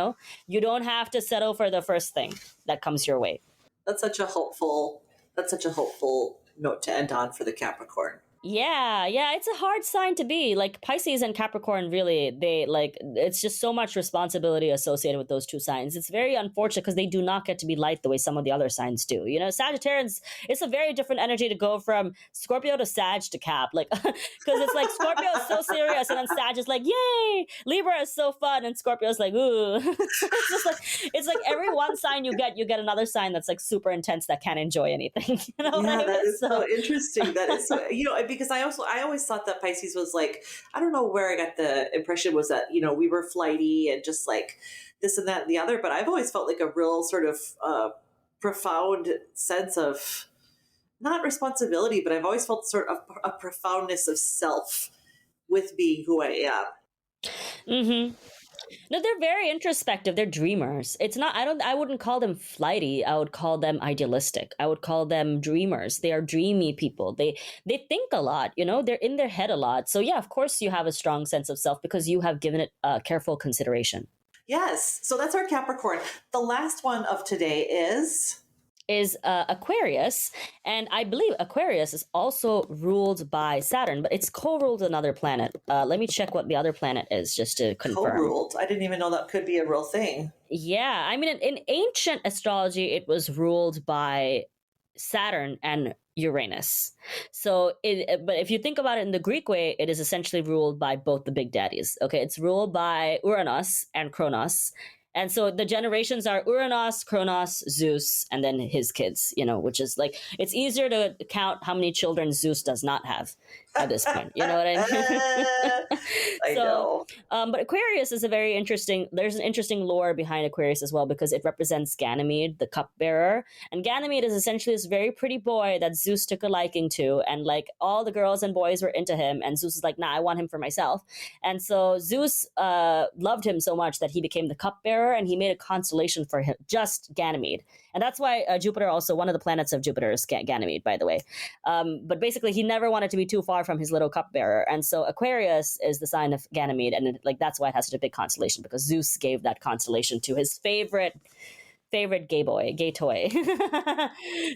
don't have to settle for the first thing that comes your way. That's such a hopeful note to end on for the Capricorn. Yeah, it's a hard sign to be. Like, Pisces and Capricorn, really, they like, it's just so much responsibility associated with those two signs. It's very unfortunate because they do not get to be light the way some of the other signs do. Sagittarians, it's a very different energy to go from Scorpio to Sag to Cap, like, because it's like Scorpio is so serious, and then Sag is like, yay! Libra is so fun, and Scorpio is like, ooh. it's like every one sign you get another sign that's like super intense that can't enjoy anything. That is so interesting. That is so, because I always thought that Pisces was like, I don't know where I got the impression was that, we were flighty and just like this and that and the other, but I've always felt like a real sort of profound sense of not responsibility, but I've always felt sort of a profoundness of self with being who I am. Mm-hmm. No, they're very introspective. They're dreamers. It's not, I wouldn't call them flighty. I would call them idealistic. I would call them dreamers. They are dreamy people. They think a lot, they're in their head a lot. So yeah, of course you have a strong sense of self because you have given it careful consideration. Yes. So that's our Capricorn. The last one of today is Aquarius, and I believe Aquarius is also ruled by Saturn, but it's co-ruled another planet. Let me check what the other planet is, just to confirm. Co-ruled? I didn't even know that could be a real thing. Yeah, I mean, in ancient astrology, it was ruled by Saturn and Uranus. So, but if you think about it in the Greek way, it is essentially ruled by both the big daddies. Okay, it's ruled by Uranus and Kronos. And so the generations are Uranus, Kronos, Zeus, and then his kids, which is like, it's easier to count how many children Zeus does not have at this point. You know what I mean? I know. But Aquarius is there's an interesting lore behind Aquarius as well, because it represents Ganymede, the cupbearer. And Ganymede is essentially this very pretty boy that Zeus took a liking to. And like all the girls and boys were into him. And Zeus is like, nah, I want him for myself. And so Zeus loved him so much that he became the cupbearer, and he made a constellation for him, just Ganymede. And that's why Jupiter, also one of the planets of Jupiter, is Ganymede, by the way. But basically, he never wanted to be too far from his little cupbearer. And so Aquarius is the sign of Ganymede. And that's why it has such a big constellation, because Zeus gave that constellation to his favorite favorite gay toy.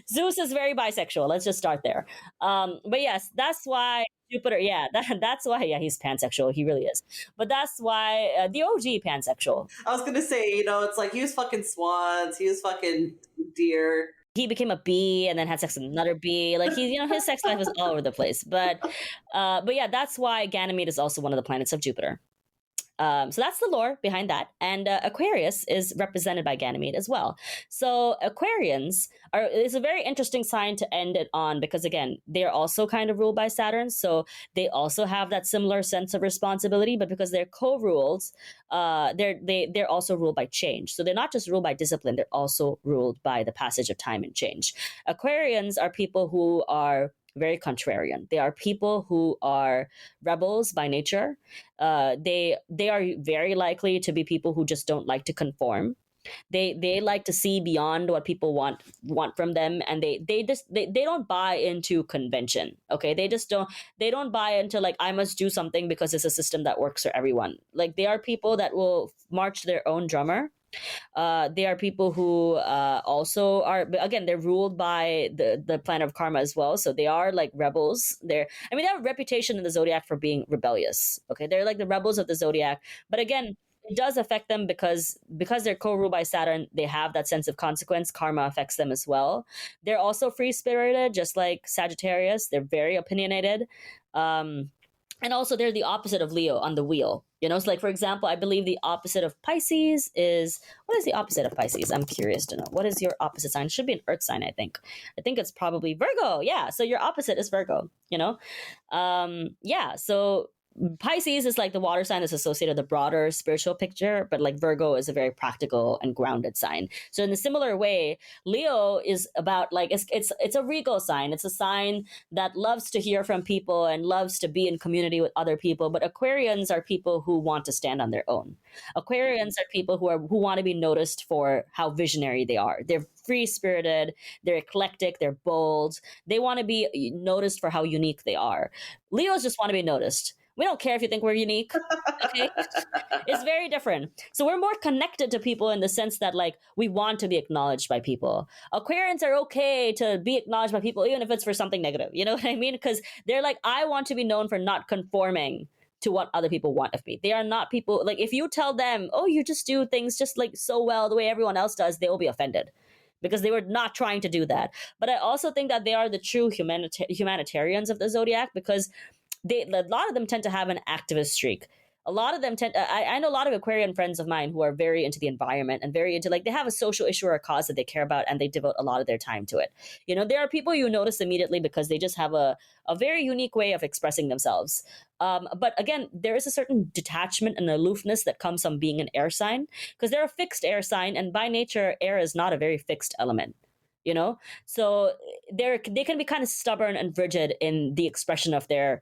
Zeus is very bisexual. Let's just start there. But yes, that's why Jupiter. Yeah, that's why. Yeah, he's pansexual. He really is. But that's why the OG pansexual. I was gonna say, it's like he was fucking swans, he was fucking deer. He became a bee and then had sex with another bee. Like his sex life was all over the place. But yeah, that's why Ganymede is also one of the planets of Jupiter. So that's the lore behind that. And Aquarius is represented by Ganymede as well. So Aquarians is a very interesting sign to end it on because, again, they're also kind of ruled by Saturn. So they also have that similar sense of responsibility, but because they're co-ruled, they're also ruled by change. So they're not just ruled by discipline, they're also ruled by the passage of time and change. Aquarians are people who are very contrarian. They are people who are rebels by nature. They are very likely to be people who just don't like to conform. They like to see beyond what people want from them, and they don't buy into convention. Okay, they don't buy into like I must do something because it's a system that works for everyone. Like they are people that will march their own drummer. They are people who also are, again, they're ruled by the planet of karma as well. So they are like rebels. They have a reputation in the zodiac for being rebellious. Okay, they're like the rebels of the zodiac. But again, it does affect them because they're co-ruled by Saturn. They have that sense of consequence. Karma affects them as well. They're also free spirited, just like Sagittarius. They're very opinionated. And also, they're the opposite of Leo on the wheel. It's like, for example, I believe the opposite of Pisces is, what is the opposite of Pisces? I'm curious to know. What is your opposite sign? It should be an earth sign, I think. I think it's probably Virgo. Yeah. So your opposite is Virgo, Yeah. So Pisces is like the water sign that's associated with the broader spiritual picture, but like Virgo is a very practical and grounded sign. So in a similar way, Leo is about like it's a regal sign. It's a sign that loves to hear from people and loves to be in community with other people. But Aquarians are people who want to stand on their own. Aquarians are people who want to be noticed for how visionary they are. They're free spirited, they're eclectic, they're bold. They want to be noticed for how unique they are. Leos just want to be noticed. We don't care if you think we're unique. Okay. It's very different. So we're more connected to people in the sense that like we want to be acknowledged by people. Aquarians are okay to be acknowledged by people, even if it's for something negative. You know what I mean? Because they're like, I want to be known for not conforming to what other people want of me. They are not people like if you tell them, oh, you just do things just like so well the way everyone else does, they will be offended because they were not trying to do that. But I also think that they are the true humanitarians of the zodiac because a lot of them tend to have an activist streak. A lot of them I know a lot of Aquarian friends of mine who are very into the environment and very into like they have a social issue or a cause that they care about and they devote a lot of their time to it. There are people you notice immediately because they just have a very unique way of expressing themselves. But again, there is a certain detachment and aloofness that comes from being an air sign because they're a fixed air sign, and by nature, air is not a very fixed element. So they can be kind of stubborn and rigid in the expression of their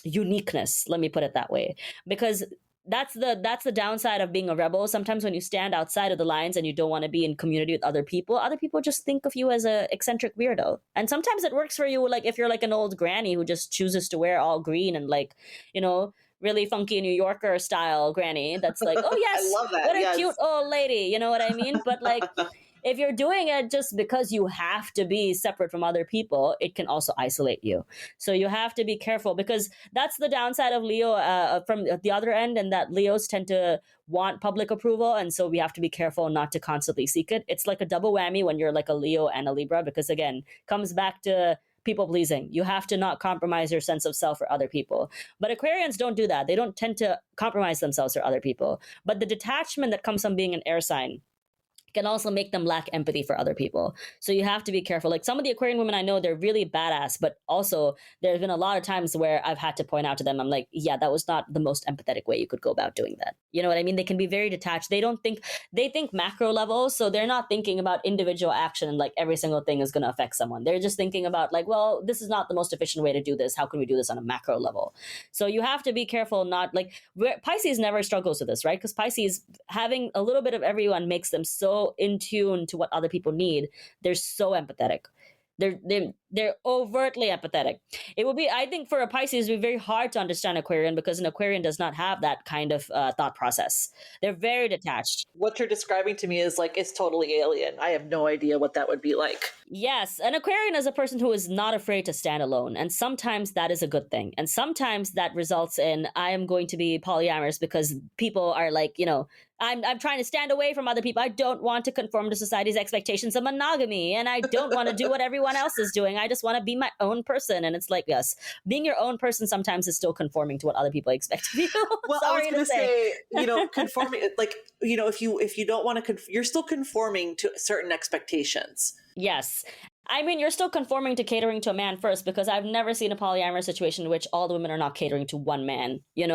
uniqueness, let me put it that way, because that's the downside of being a rebel. Sometimes when you stand outside of the lines and you don't want to be in community with other people just think of you as a eccentric weirdo. And sometimes it works for you, like if you're like an old granny who just chooses to wear all green and like really funky New Yorker style granny that's like, oh yes, I love that. What a yes. cute old lady, you know what I mean? But like if you're doing it just because you have to be separate from other people, it can also isolate you. So you have to be careful because that's the downside of Leo from the other end, and that Leos tend to want public approval. And so we have to be careful not to constantly seek it. It's like a double whammy when you're like a Leo and a Libra, because again, comes back to people pleasing. You have to not compromise your sense of self for other people. But Aquarians don't do that. They don't tend to compromise themselves for other people. But the detachment that comes from being an air sign can also make them lack empathy for other people. So you have to be careful. Like some of the Aquarian women I know, they're really badass, but also there's been a lot of times where I've had to point out to them, I'm like, yeah, that was not the most empathetic way you could go about doing that. You know what I mean? They can be very detached. They think macro level. So they're not thinking about individual action and like every single thing is going to affect someone. They're just thinking about like, well, this is not the most efficient way to do this. How can we do this on a macro level? So you have to be careful. Not like Pisces never struggles with this, right? Because Pisces, having a little bit of everyone makes them so in tune to what other people need. They're so empathetic. They're overtly empathetic. It would be, I think, for a Pisces, it would be very hard to understand Aquarian because an Aquarian does not have that kind of thought process. They're very detached. What you're describing to me is like it's totally alien. I have no idea what that would be like. Yes, an Aquarian is a person who is not afraid to stand alone, and sometimes that is a good thing. And sometimes that results in I am going to be polyamorous because people are like, I'm trying to stand away from other people. I don't want to conform to society's expectations of monogamy, and I don't want to do what everyone else is doing. I just want to be my own person. And it's like, yes, being your own person sometimes is still conforming to what other people expect of you. Well, I was going to say, conforming, like, if you don't want to, you're still conforming to certain expectations. Yes. I mean, you're still conforming to catering to a man first, because I've never seen a polyamorous situation in which all the women are not catering to one man, You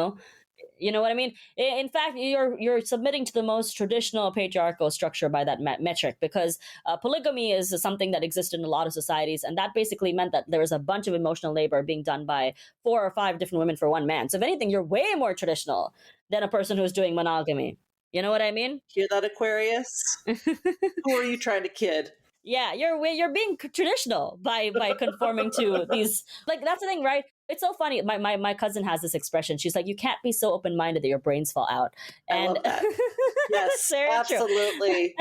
know what I mean? In fact, you're submitting to the most traditional patriarchal structure by that metric, because polygamy is something that existed in a lot of societies, and that basically meant that there was a bunch of emotional labor being done by 4 or 5 different women for one man. So if anything, you're way more traditional than a person who's doing monogamy. You know what I mean? Hear that, Aquarius? Who are you trying to kid? Yeah, you're being traditional by conforming to these. Like, that's the thing, right? It's so funny. My cousin has this expression. She's like, "You can't be so open minded that your brains fall out." And I love that. Yes, absolutely.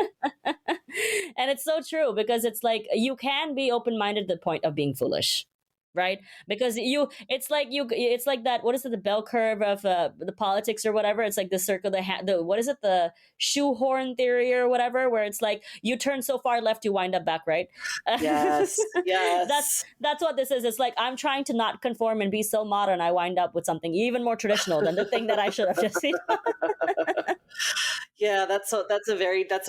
And it's so true, because it's like you can be open minded to the point of being foolish. Right, because it's like that. What is it? The bell curve of the politics or whatever. It's like the circle, what is it? The shoehorn theory or whatever, where it's like you turn so far left, you wind up back right. Yes, yes. That's what this is. It's like I'm trying to not conform and be so modern. I wind up with something even more traditional than the thing that I should have just seen. Yeah, that's a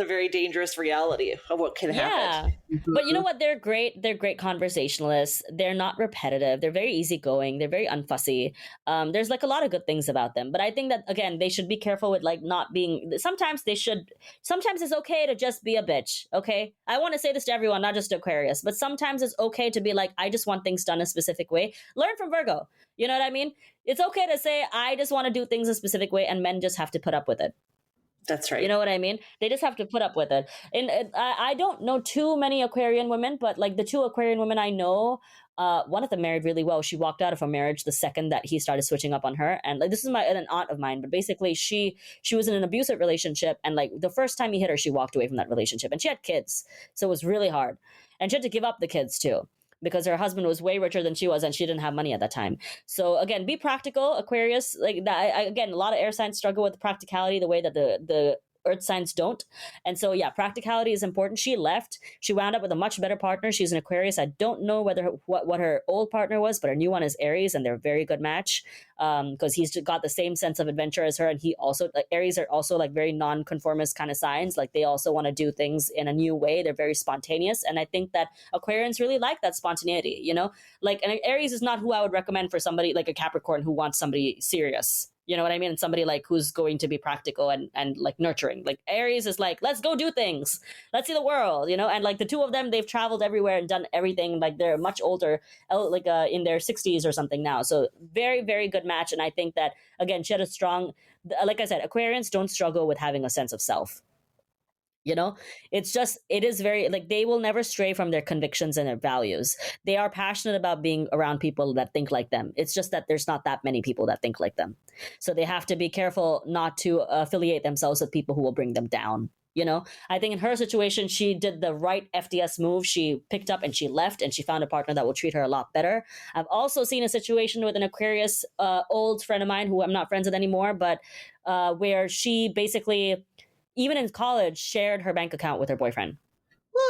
very dangerous reality of what can happen. Yeah. But you know what? They're great. They're great conversationalists. They're not repetitive. They're very easygoing. They're very unfussy. There's like a lot of good things about them. But I think that, again, they should be careful with like not being. Sometimes it's okay to just be a bitch. Okay. I want to say this to everyone, not just to Aquarius, but sometimes it's okay to be like, I just want things done a specific way. Learn from Virgo. You know what I mean? It's okay to say, I just want to do things a specific way, and men just have to put up with it. That's right. You know what I mean? They just have to put up with it. And I don't know too many Aquarian women, but like the 2 Aquarian women I know, one of them married really well. She walked out of a marriage the second that he started switching up on her. And like, this is an aunt of mine, but basically she was in an abusive relationship, and like the first time he hit her, she walked away from that relationship, and she had kids, so it was really hard, and she had to give up the kids too, because her husband was way richer than she was, and she didn't have money at that time. So again, be practical, Aquarius. Like that, again, a lot of air signs struggle with practicality the way that the earth signs don't. And so, yeah, practicality is important. She left. She wound up with a much better partner. She's an Aquarius. I don't know what her old partner was, but her new one is Aries, and they're a very good match, because he's got the same sense of adventure as her. And he also, like, Aries are also like very non-conformist kind of signs. Like they also want to do things in a new way. They're very spontaneous. And I think that Aquarians really like that spontaneity, Like, and Aries is not who I would recommend for somebody like a Capricorn who wants somebody serious. You know what I mean? And somebody like who's going to be practical and like nurturing. Like Aries is like, let's go do things. Let's see the world, And like the 2 of them, they've traveled everywhere and done everything. Like they're much older, like in their 60s or something now. So very, very good match. And I think that, again, she had a strong, like I said, Aquarians don't struggle with having a sense of self. It is very, like, they will never stray from their convictions and their values. They are passionate about being around people that think like them. It's just that there's not that many people that think like them. So they have to be careful not to affiliate themselves with people who will bring them down. I think in her situation, she did the right FDS move. She picked up and she left, and she found a partner that will treat her a lot better. I've also seen a situation with an Aquarius old friend of mine who I'm not friends with anymore, but where she basically, even in college, shared her bank account with her boyfriend. What?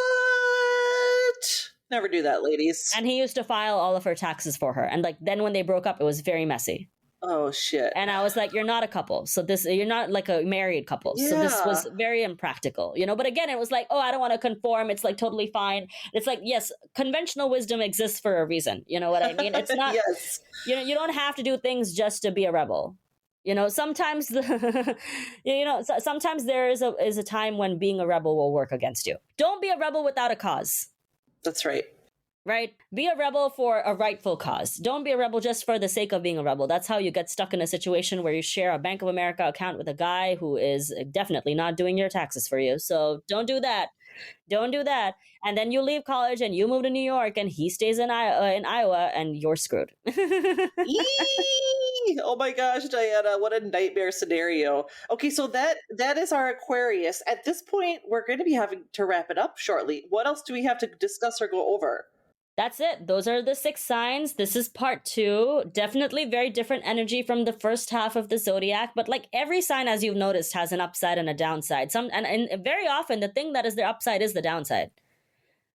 Never do that, ladies. And he used to file all of her taxes for her. And like then when they broke up, it was very messy. Oh shit. And I was like, you're not a couple. So you're not like a married couple. Yeah. So this was very impractical, But again, it was like, oh, I don't want to conform. It's like totally fine. It's like, yes, conventional wisdom exists for a reason. You know what I mean? It's not, yes. You don't have to do things just to be a rebel. Sometimes sometimes there is a time when being a rebel will work against you. Don't be a rebel without a cause. That's right. right? Be a rebel for a rightful cause. Don't be a rebel just for the sake of being a rebel. That's how you get stuck in a situation where you share a Bank of America account with a guy who is definitely not doing your taxes for you. So don't do that. Don't do that. And then you leave college and you move to New York and he stays in Iowa and you're screwed. Eee! Oh my gosh, Diana, what a nightmare scenario. Okay, so that is our Aquarius. At this point, we're going to be having to wrap it up shortly. What else do we have to discuss or go over? That's it. Those are the 6 signs. This is part 2. Definitely very different energy from the first half of the zodiac. But like every sign, as you've noticed, has an upside and a downside. And very often the thing that is their upside is the downside.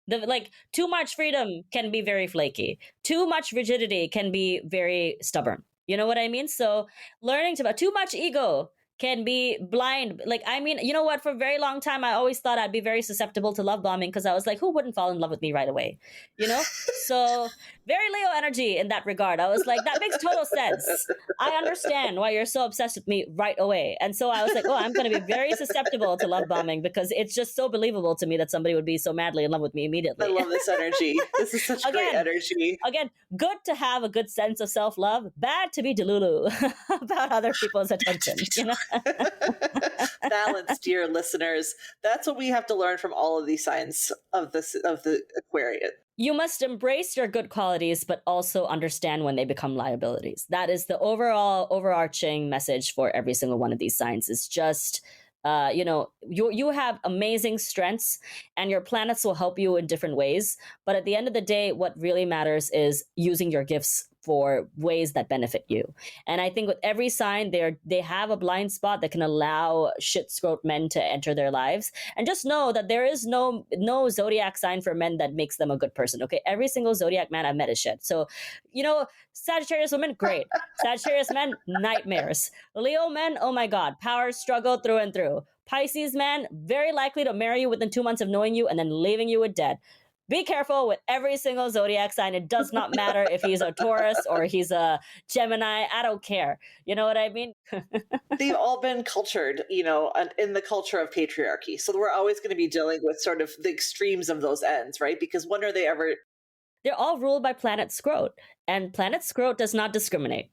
Like too much freedom can be very flaky. Too much rigidity can be very stubborn. You know what I mean? So learning to too much ego can be blind. Like, I mean, you know what? For a very long time, I always thought I'd be very susceptible to love bombing because I was like, who wouldn't fall in love with me right away? You know? So very Leo energy in that regard. I was like, that makes total sense. I understand why you're so obsessed with me right away. And so I was like, oh, I'm going to be very susceptible to love bombing because it's just so believable to me that somebody would be so madly in love with me immediately. I love this energy. This is such great energy. Again, good to have a good sense of self-love, bad to be delulu about other people's attention, you know? Balance, dear listeners. That's what we have to learn from all of these signs of the Aquarius. You must embrace your good qualities, but also understand when they become liabilities. That is the overarching message for every single one of these signs. Is just, you have amazing strengths, and your planets will help you in different ways. But at the end of the day, what really matters is using your gifts for ways that benefit you. And I think with every sign, they have a blind spot that can allow shit scrote men to enter their lives. And just know that there is no zodiac sign for men that makes them a good person. Okay, every single zodiac man I've met is shit. So, Sagittarius women, great. Sagittarius men, nightmares. Leo men, oh my god, power struggle through and through. Pisces man, very likely to marry you within 2 months of knowing you and then leaving you with debt. Be careful with every single zodiac sign. It does not matter if he's a Taurus or he's a Gemini. I don't care. You know what I mean? They've all been cultured, in the culture of patriarchy. So we're always going to be dealing with sort of the extremes of those ends, right? Because when are they ever... They're all ruled by planet Scrote, and planet Scrote does not discriminate.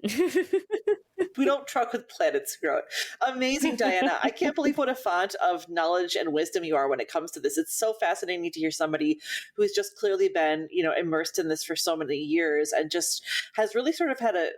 We don't truck with planet Scrote. Amazing, Diana. I can't believe what a font of knowledge and wisdom you are when it comes to this. It's so fascinating to hear somebody who's just clearly been, immersed in this for so many years and just has really sort of had a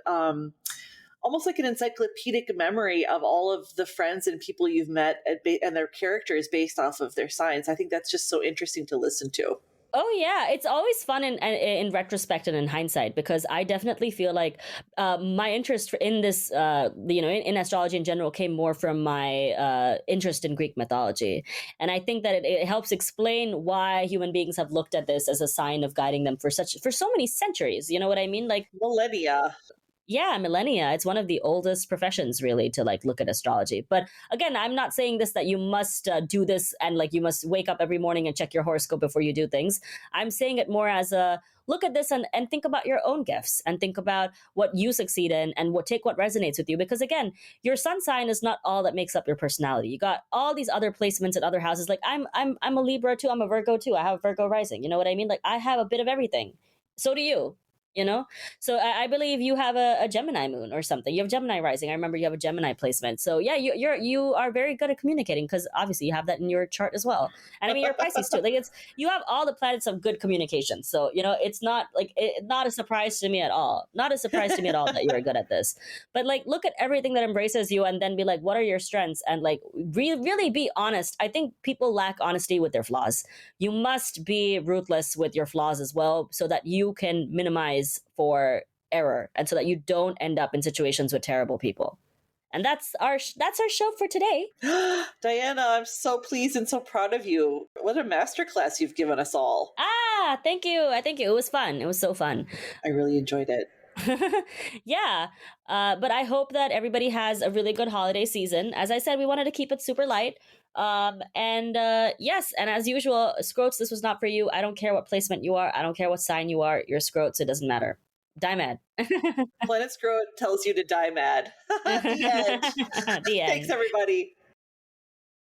almost like an encyclopedic memory of all of the friends and people you've met and their characters based off of their signs. I think that's just so interesting to listen to. Oh yeah, it's always fun in retrospect and in hindsight, because I definitely feel like my interest in this, in astrology in general, came more from my interest in Greek mythology, and I think that it helps explain why human beings have looked at this as a sign of guiding them for so many centuries. You know what I mean? Like millennia. Yeah, millennia. It's one of the oldest professions, really, to like look at astrology. But again, I'm not saying this that you must do this and like you must wake up every morning and check your horoscope before you do things. I'm saying it more as a look at this and think about your own gifts and think about what you succeed in and take what resonates with you. Because again, your sun sign is not all that makes up your personality. You got all these other placements in other houses. Like I'm a Libra too. I'm a Virgo too. I have a Virgo rising. You know what I mean? Like I have a bit of everything. So do you. So I believe you have a Gemini moon or something. You have Gemini rising. I remember you have a Gemini placement. So yeah, you are very good at communicating, because obviously you have that in your chart as well. And I mean, you're Pisces too. Like you have all the planets of good communication. So it's not like not a surprise to me at all. Not a surprise to me at all that you're good at this. But like look at everything that embraces you and then be like, what are your strengths? And like really be honest. I think people lack honesty with their flaws. You must be ruthless with your flaws as well, so that you can minimize for error and so that you don't end up in situations with terrible people. And that's our show for today. Diana, I'm so pleased and so proud of you. What a masterclass you've given us all. Thank you. I think it was fun. It was so fun. I really enjoyed it. Yeah. But I hope that everybody has a really good holiday season. As I said, we wanted to keep it super light. Yes, and as usual, Scrotes, this was not for you. I don't care what placement you are. I don't care what sign you are. You're Scrotes. It doesn't matter. Die mad. Planet Scrote tells you to die mad. The end. The end. Thanks, everybody.